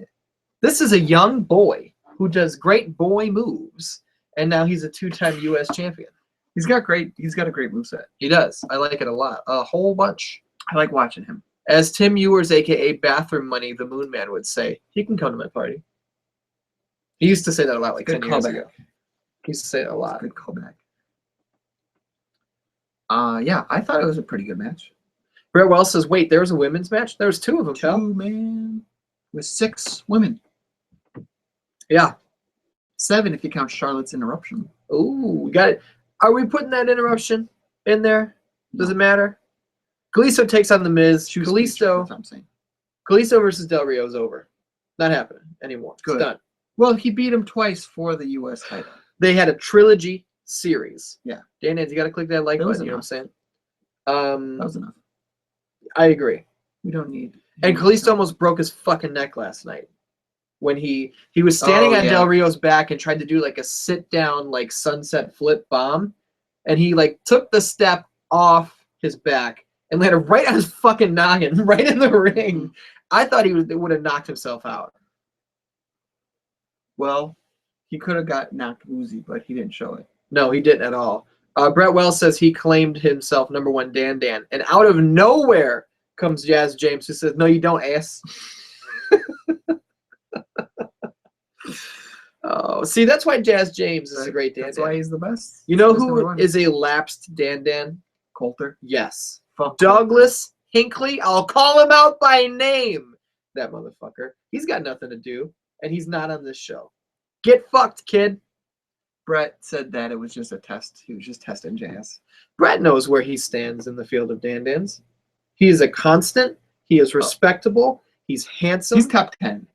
This is a young boy who does great boy moves, and now he's a 2-time U.S. champion. He's got a great moveset. He does. I like it a lot. A whole bunch. I like watching him. As Tim Ewers, a.k.a. Bathroom Money, the Moon Man, would say, he can come to my party. He used to say that a lot, like Good 10 years callback. ago. He used to say it a lot. Good callback. Yeah, I thought it was a pretty good match. Brett Wells says, wait, there was a women's match? There was 2 of them, pal. 2-man with 6 women. Yeah. 7 if you count Charlotte's interruption. Ooh, we got it. Are we putting that interruption in there? Does it matter? Kalisto takes on The Miz. Kalisto That's what I'm saying. versus Del Rio is over. Not happening anymore. Good. It's done. Well, he beat him twice for the U.S. title. They had a trilogy series. Yeah. Dan, you got to click that like That was button. You know what I'm enough. saying? That was enough. I agree. We don't need. And Kalisto almost broke his fucking neck last night when he was standing on Del Rio's back and tried to do like a sit down like sunset flip bomb, and he like took the step off his back and landed right on his fucking noggin, right in the ring. I thought he would have knocked himself out. Well, he could have got knocked woozy, but he didn't show it. No, he didn't at all. Brett Wells says he claimed himself #1 Dan, and out of nowhere comes Jazz James, who says, "No, you don't, ass." Oh, see, that's why Jazz James is a great Dan. That's why he's the best. You know He's who #1. is a lapsed Dan? Coulter? Yes. Fuck Douglas Hinckley. I'll call him out by name. That motherfucker. He's got nothing to do, and he's not on this show. Get fucked, kid. Brett said that it was just a test. He was just testing Jazz. Brett knows where he stands in the field of Dan-Dans. He is a constant. He is respectable. He's handsome. He's top 10.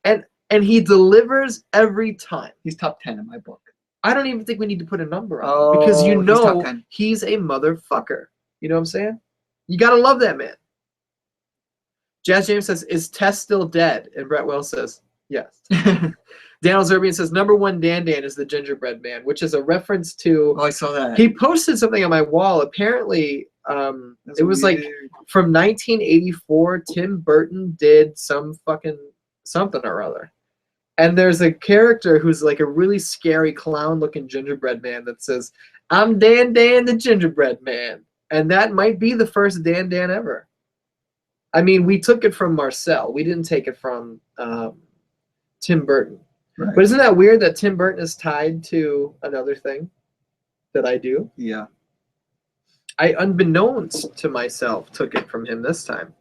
And he delivers every time. He's top 10 in my book. I don't even think we need to put a number on him because you he's top know 10. he's a motherfucker. You know what I'm saying? You gotta love that man. Jazz James says, "Is Tess still dead?" And Brett Wells says, "Yes." Daniel Zerbian says, "#1 Dan is the gingerbread man," which is a reference to. Oh, I saw that. He posted something on my wall. Apparently, it was like from 1984. Tim Burton did some fucking something or other. And there's a character who's like a really scary clown-looking gingerbread man that says, "I'm Dan the gingerbread man." And that might be the first Dan ever. I mean, we took it from Marcel. We didn't take it from Tim Burton. Right. But isn't that weird that Tim Burton is tied to another thing that I do? Yeah. I, unbeknownst to myself, took it from him this time.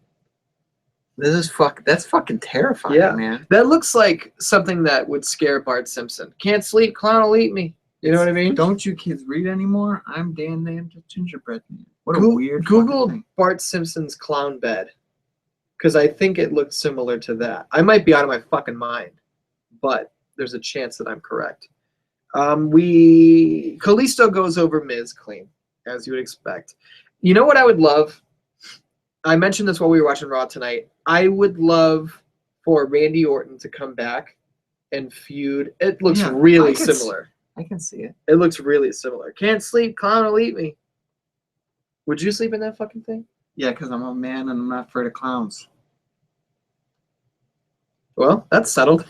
That's fucking terrifying, Yeah. man. That looks like something that would scare Bart Simpson. Can't sleep, clown will eat me. You know what I mean? Don't you kids read anymore? I'm Dan the gingerbread man. What a Go- weird Google fucking thing. Bart Simpson's clown bed, because I think it looks similar to that. I might be out of my fucking mind, but there's a chance that I'm correct. Kalisto goes over Miz clean, as you would expect. You know what I would love? I mentioned this while we were watching Raw tonight. I would love for Randy Orton to come back and feud. It looks Yeah, really similar. I can see it. It looks really similar. Can't sleep, clown will eat me. Would you sleep in that fucking thing? Yeah, because I'm a man and I'm not afraid of clowns. Well, that's settled.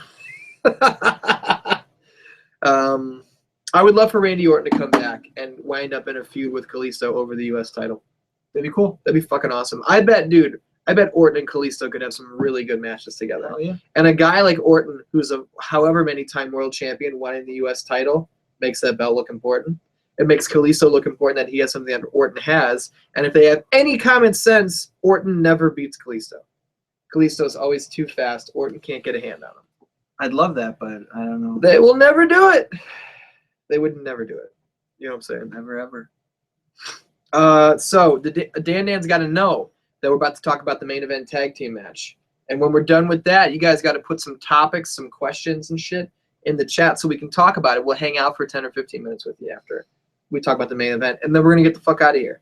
I would love for Randy Orton to come back and wind up in a feud with Kalisto over the U.S. title. That'd be cool. That'd be fucking awesome. I bet Orton and Kalisto could have some really good matches together. Oh, yeah. And a guy like Orton, who's a however many time world champion, winning the U.S. title, makes that belt look important. It makes Kalisto look important that he has something that Orton has. And if they have any common sense, Orton never beats Kalisto. Kalisto's always too fast. Orton can't get a hand on him. I'd love that, but I don't know. They will never do it. They would never do it. You know what I'm saying? Never ever. So Dan Dan's got to know, that we're about to talk about the main event tag team match. And when we're done with that, you guys got to put some topics, some questions and shit in the chat so we can talk about it. We'll hang out for 10 or 15 minutes with you after we talk about the main event. And then we're going to get the fuck out of here.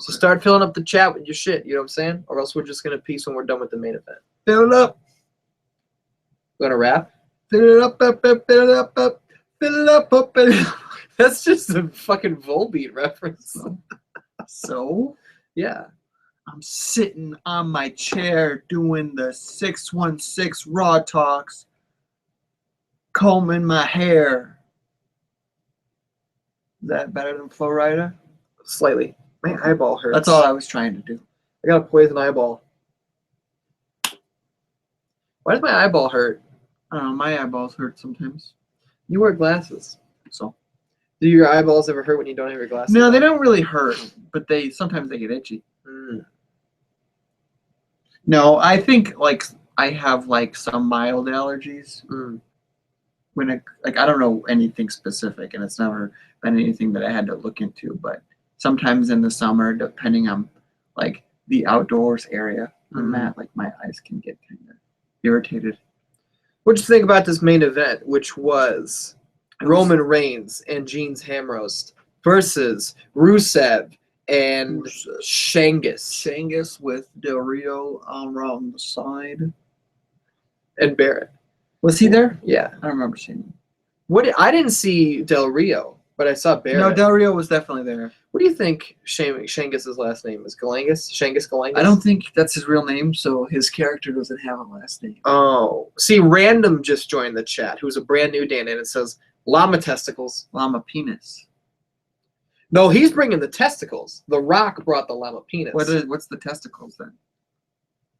So start filling up the chat with your shit, you know what I'm saying? Or else we're just going to peace when we're done with the main event. Fill it up. You want to rap? Fill it up, fill it up, fill it up, fill it up. That's just a fucking Volbeat reference. So, Yeah. I'm sitting on my chair doing the 616 Raw Talks, combing my hair. Is that better than Flo Rida? Slightly. My eyeball hurts. That's all I was trying to do. I got a poison eyeball. Why does my eyeball hurt? I don't know, my eyeballs hurt sometimes. You wear glasses. So Do your eyeballs ever hurt when you don't have your glasses? no, on? they don't really hurt, but sometimes they get itchy. Mm. No, I think like I have like some mild allergies. Mm. When I don't know anything specific, and it's never been anything that I had to look into, but sometimes in the summer, depending on like the outdoors area I'm at, like my eyes can get kind of irritated. What'd you think about this main event, which was Roman Reigns and Gene's Hamroast versus Rusev and Shangus Shangus with Del Rio around the side. and Barrett? Was he there? Yeah. I don't remember seeing him. I didn't see Del Rio, but I saw Barrett. No, Del Rio was definitely there. What do you think Shangus's last name is? Galangus? Shangus Galangus? I don't think that's his real name, so his character doesn't have a last name. Oh. See, Random just joined the chat, who's a brand new Dan, and it says llama testicles. Llama penis. No, he's bringing the testicles. The Rock brought the llama penis. What's the testicles then?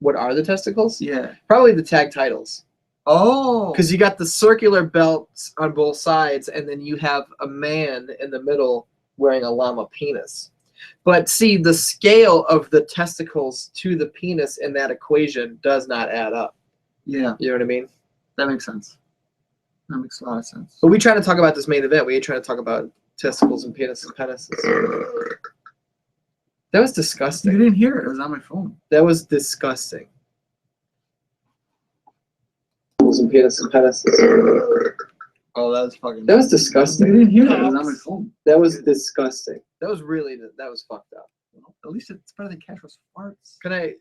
What are the testicles? Yeah. Probably the tag titles. Oh. Because you got the circular belts on both sides, and then you have a man in the middle wearing a llama penis. But see, the scale of the testicles to the penis in that equation does not add up. Yeah, You know what I mean? that makes sense. That makes a lot of sense. But we trying to talk about this main event. We ain't trying to talk about testicles and penises. That was You disgusting. didn't hear it. It was on my phone. That was disgusting. Some penises. Oh, that was fucking. That was You disgusting. didn't hear it. It was on my phone. That was disgusting. That was fucked up. At least it's better than Castro's farts. Can I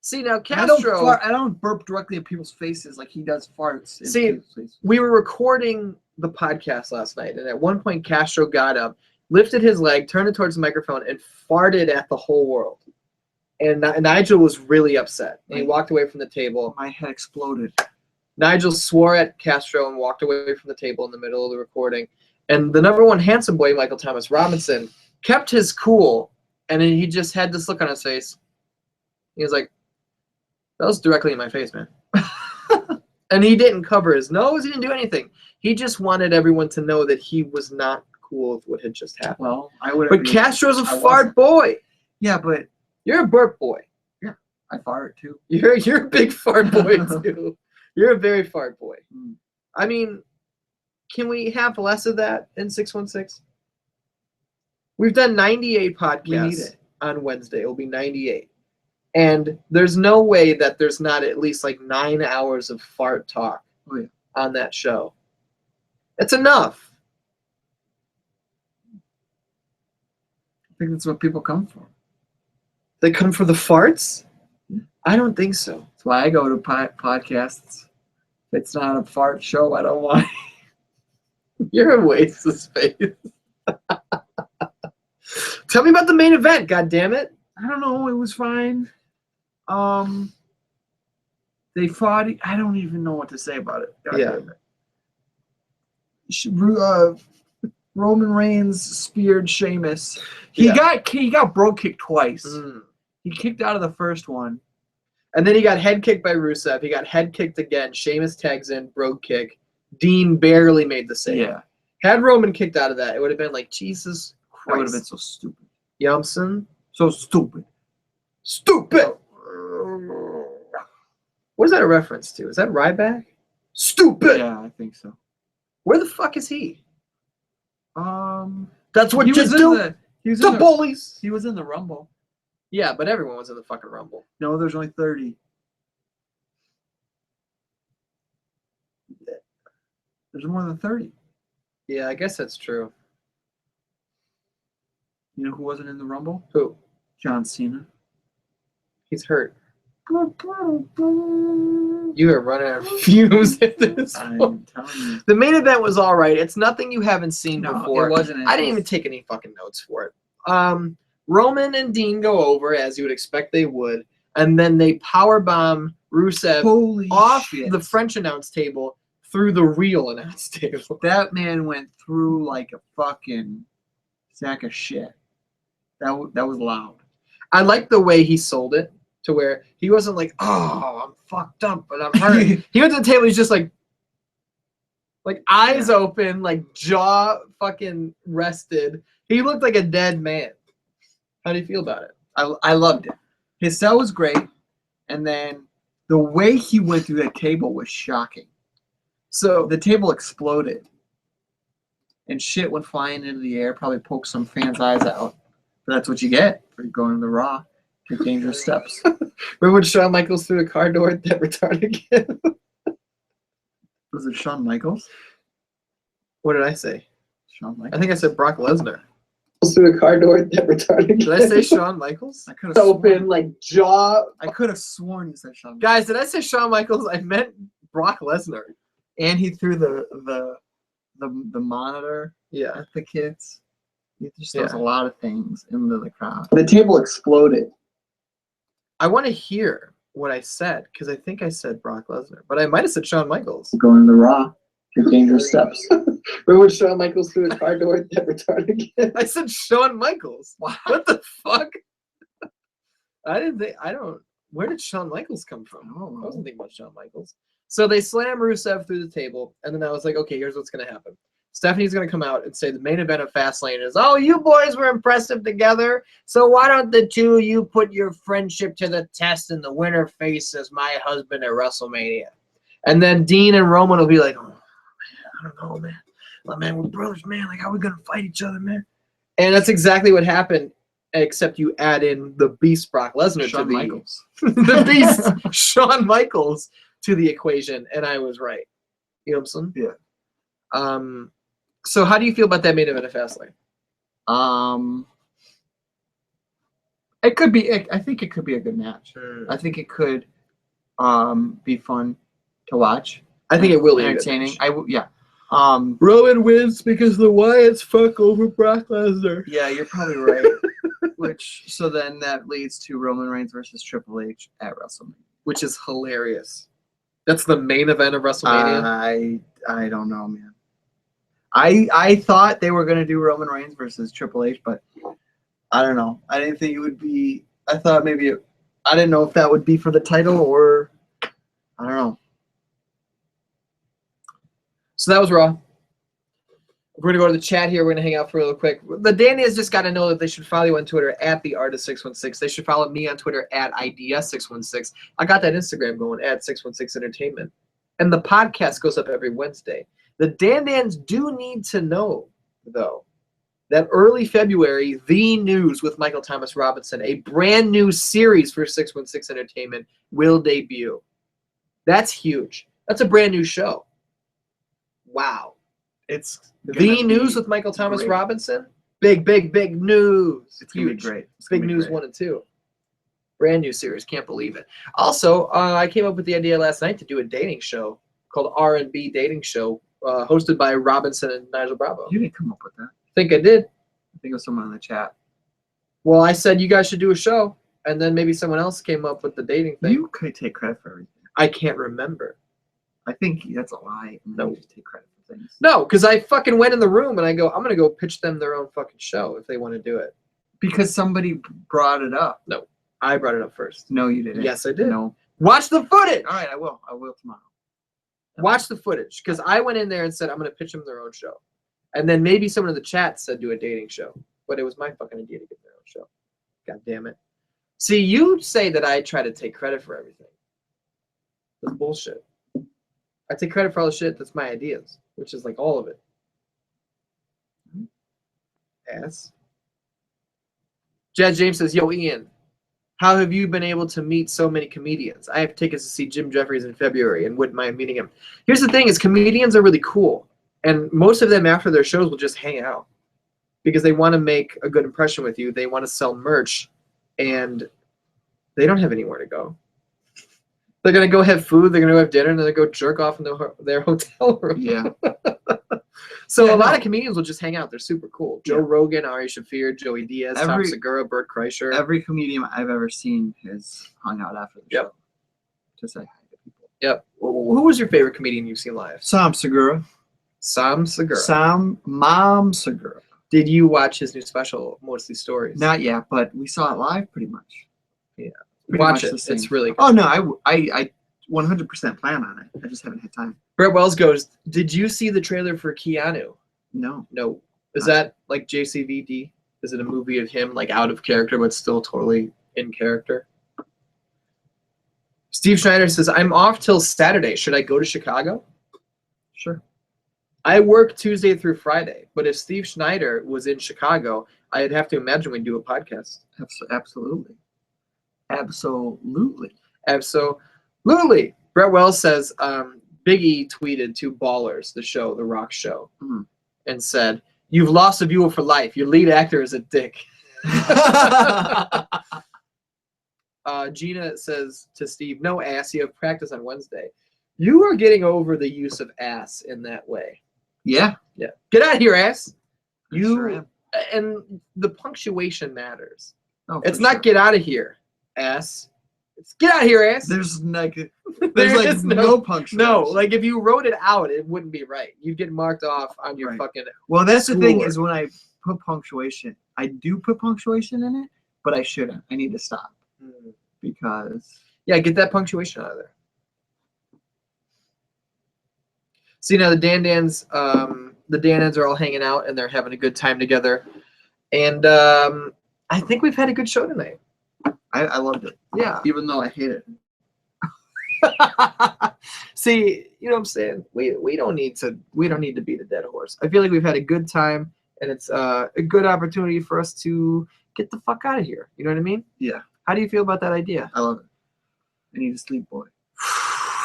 see now? I don't Castro. fart, I don't burp directly at people's faces like he does farts. In See, people's faces. We were recording the podcast last night, and at one point Castro got up, lifted his leg, turned it towards the microphone, and farted at the whole world. And Nigel was really upset. And he walked away from the table. My head exploded. Nigel swore at Castro and walked away from the table in the middle of the recording. And the number one handsome boy, Michael Thomas Robinson, kept his cool, and then he just had this look on his face. He was like, that was directly in my face, man. And he didn't cover his nose. He didn't do anything. He just wanted everyone to know that he was not cool with what had just happened. Well, I would. But Castro's a I fart wasn't. boy. Yeah, but You're a burp boy. I fart too. You're a big fart boy too. You're a very fart boy. Mm. I mean, can we have less of that in 616? We've done 98 We need podcasts it. on Wednesday. It will be 98. And there's no way that there's not at least like 9 hours of fart talk Oh, yeah. on that show. It's enough. I think that's what people come for. They come for the farts? I don't think so. That's why I go to podcasts. If it's not a fart show, I don't want it. You're a waste of space. Tell me about the main event, goddammit. I don't know. It was fine. They fought. I don't even know what to say about it. God Yeah. damn it. Roman Reigns speared Sheamus. He got bro kicked twice. Mm. He kicked out of the first one. And then he got head kicked by Rusev. He got head kicked again. Sheamus tags in, brogue kick. Dean barely made the save. Yeah, Had Roman kicked out of that, it would have been like, Jesus that would have Christ. been so stupid. Yumson. So stupid. Stupid! What is that a reference to? Is that Ryback? Stupid! Yeah, I think so. Where the fuck is he? That's what he you was in do the. He was to in the, bullies. He was in the Rumble. Yeah, but everyone was in the fucking Rumble. No, there's only 30. There's more than 30. Yeah, I guess that's true. You know who wasn't in the Rumble? Who? John Cena. He's hurt. You are running out of fumes at this I'm point. telling you. The main event was all right. It's nothing you haven't seen before. It wasn't. I didn't even take any fucking notes for it. Roman and Dean go over, as you would expect they would, and then they powerbomb Rusev off the French announce table through the real announce table. That man went through like a fucking sack of shit. That was loud. I like the way he sold it, to where he wasn't like, oh, I'm fucked up, but I'm hurt. He went to the table, he's just like eyes open, like jaw fucking rested. He looked like a dead man. How do you feel about it? I loved it. His sell was great, and then the way he went through that table was shocking. So the table exploded, and shit went flying into the air, probably poked some fans' eyes out. But that's what you get for going to the Raw. Take dangerous steps. Remember when Shawn Michaels threw a car door at that retarded kid? Was it Shawn Michaels? What did I say? Shawn Michaels? I think I said Brock Lesnar. Through a car door at that retarded kid. Did I say Shawn Michaels? I could have open, like jaw. I could have sworn you said Shawn Michaels. Guys, did I say Shawn Michaels? I meant Brock Lesnar. And he threw the monitor at the kids. He just does a lot of things into the crowd. The table exploded. I want to hear what I said, because I think I said Brock Lesnar, but I might have said Shawn Michaels. Going to the Raw. Take dangerous steps. Remember when Shawn Michaels threw a car door at that retarded kid? I said Shawn Michaels. Wow. What the fuck? Where did Shawn Michaels come from? I wasn't thinking about Shawn Michaels. So they slam Rusev through the table, and then I was like, okay, here's what's going to happen. Stephanie's going to come out and say the main event of Fastlane is, oh, you boys were impressive together, so why don't the two of you put your friendship to the test and the winner faces my husband at WrestleMania? And then Dean and Roman will be like, oh, man, I don't know, man. Well, man, we're brothers, man. Like, how are we going to fight each other, man? And that's exactly what happened, except you add in the Beast Brock Lesnar Shawn Michaels. the Beast Shawn Michaels to the equation, and I was right. You know what I'm saying? Yeah. So how do you feel about that main event of Fastlane? It could be. I think it could be a good match. I think it could be fun to watch. I think it will be entertaining. Yeah. Roman wins because the Wyatts fuck over Brock Lesnar. Yeah, you're probably right. So then that leads to Roman Reigns versus Triple H at WrestleMania, which is hilarious. That's the main event of WrestleMania. I don't know, man. I thought they were gonna do Roman Reigns versus Triple H, but I don't know. I didn't think it would be. I thought maybe I didn't know if that would be for the title or I don't know. So that was Raw. We're going to go to the chat here. We're going to hang out for real quick. The Danny has just got to know that they should follow you on Twitter at TheArtist616. They should follow me on Twitter at IDS616. I got that Instagram going at 616 Entertainment. And the podcast goes up every Wednesday. The Dan-Dans do need to know, though, that early February, The News with Michael Thomas Robinson, a brand new series for 616 Entertainment, will debut. That's huge. That's a brand new show. Wow. It's The News with Michael Thomas Robinson. Big, big, big news. It's huge. Great. It's big news 1 and 2. Brand new series. Can't believe it. Also, I came up with the idea last night to do a dating show called R&B Dating Show, hosted by Robinson and Nigel Bravo. You didn't come up with that. I think I did. I think it was someone in the chat. Well, I said you guys should do a show, and then maybe someone else came up with the dating thing. You could take credit for everything. I can't remember. I think that's a lie. No. You just take credit for things. No, because I fucking went in the room and I go, I'm going to go pitch them their own fucking show if they want to do it. Because somebody brought it up. No, I brought it up first. No, you didn't. Yes, I did. No. Watch the footage. All right, I will. I will tomorrow. Watch the footage, because I went in there and said I'm going to pitch them their own show. And then maybe someone in the chat said do a dating show. But it was my fucking idea to get their own show. God damn it. See, you say that I try to take credit for everything. That's bullshit. I take credit for all the shit that's my ideas, which is like all of it. Ass. Jazz James says, yo, Ian, How have you been able to meet so many comedians? I have tickets to see Jim Jeffries in February and wouldn't mind meeting him. Here's the thing: is comedians are really cool, and most of them after their shows will just hang out because they want to make a good impression with you. They want to sell merch, and they don't have anywhere to go. They're gonna go have food. They're gonna go have dinner, and then they go jerk off in their hotel room. Yeah. So a lot of comedians will just hang out. They're super cool. Joe Yeah. Rogan, Ari Shaffir, Joey Diaz, Tom Segura, Bert Kreischer. Every comedian I've ever seen has hung out after the show to say hi to people. Yep. Who was your favorite comedian you've seen live? Sam Segura. Sam Segura. Mom Segura. Did you watch his new special, Mostly Stories? Not yet, but we saw it live pretty much. Yeah. Pretty Watch much it. the same. It's really good. Oh, no, I 100% plan on it. I just haven't had time. Brett Wells goes, did you see the trailer for Keanu? No. No. Is that like JCVD? Is it a movie of him like out of character but still totally in character? Steve Schneider says, I'm off till Saturday. Should I go to Chicago? Sure. I work Tuesday through Friday, but if Steve Schneider was in Chicago, I'd have to imagine we'd do a podcast. Absolutely. Absolutely. Absolutely. Brett Wells says, Big E tweeted to Ballers, the show, The Rock show, and said, you've lost a viewer for life. Your lead actor is a dick. Gina says to Steve, no ass, you have practice on Wednesday. You are getting over the use of ass in that way. Yeah. Yeah. Get out of here, ass. Sure am. And the punctuation matters. Oh, It's for not sure. get out of here, ass. It's get out of here, ass. There's like There is no punctuation. No, like if you wrote it out, it wouldn't be right. You'd get marked off on your Right. fucking. Well, that's the thing schoolwork. is when I put punctuation, I do put punctuation in it, but I shouldn't. I need to stop because Yeah, get that punctuation out of there. See, now the Dan-Dans are all hanging out and they're having a good time together. And I think we've had a good show tonight. I loved it, Yeah. even though I hate it. See, you know what I'm saying? We don't need to beat a dead horse. I feel like we've had a good time and it's a good opportunity for us to get the fuck out of here. You know what I mean? Yeah, How do you feel about that idea? I love it. I need a sleep, boy.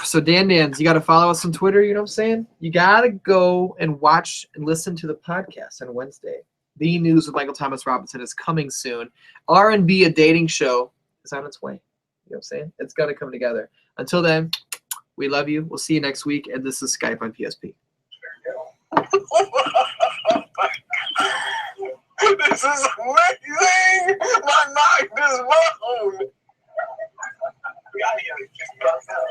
So Dan-Dans, you got to follow us on Twitter. You know what I'm saying? You got to go and watch and listen to the podcast on Wednesday. The News with Michael Thomas Robinson is coming soon. R&B, a dating show, is on its way. You know what I'm saying? It's going to come together. Until then, we love you. We'll see you next week. And this is Skype on PSP. This is amazing! My mind is blown! We gotta get it. Just bust out.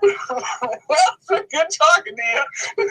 Well, it's been good talking to you.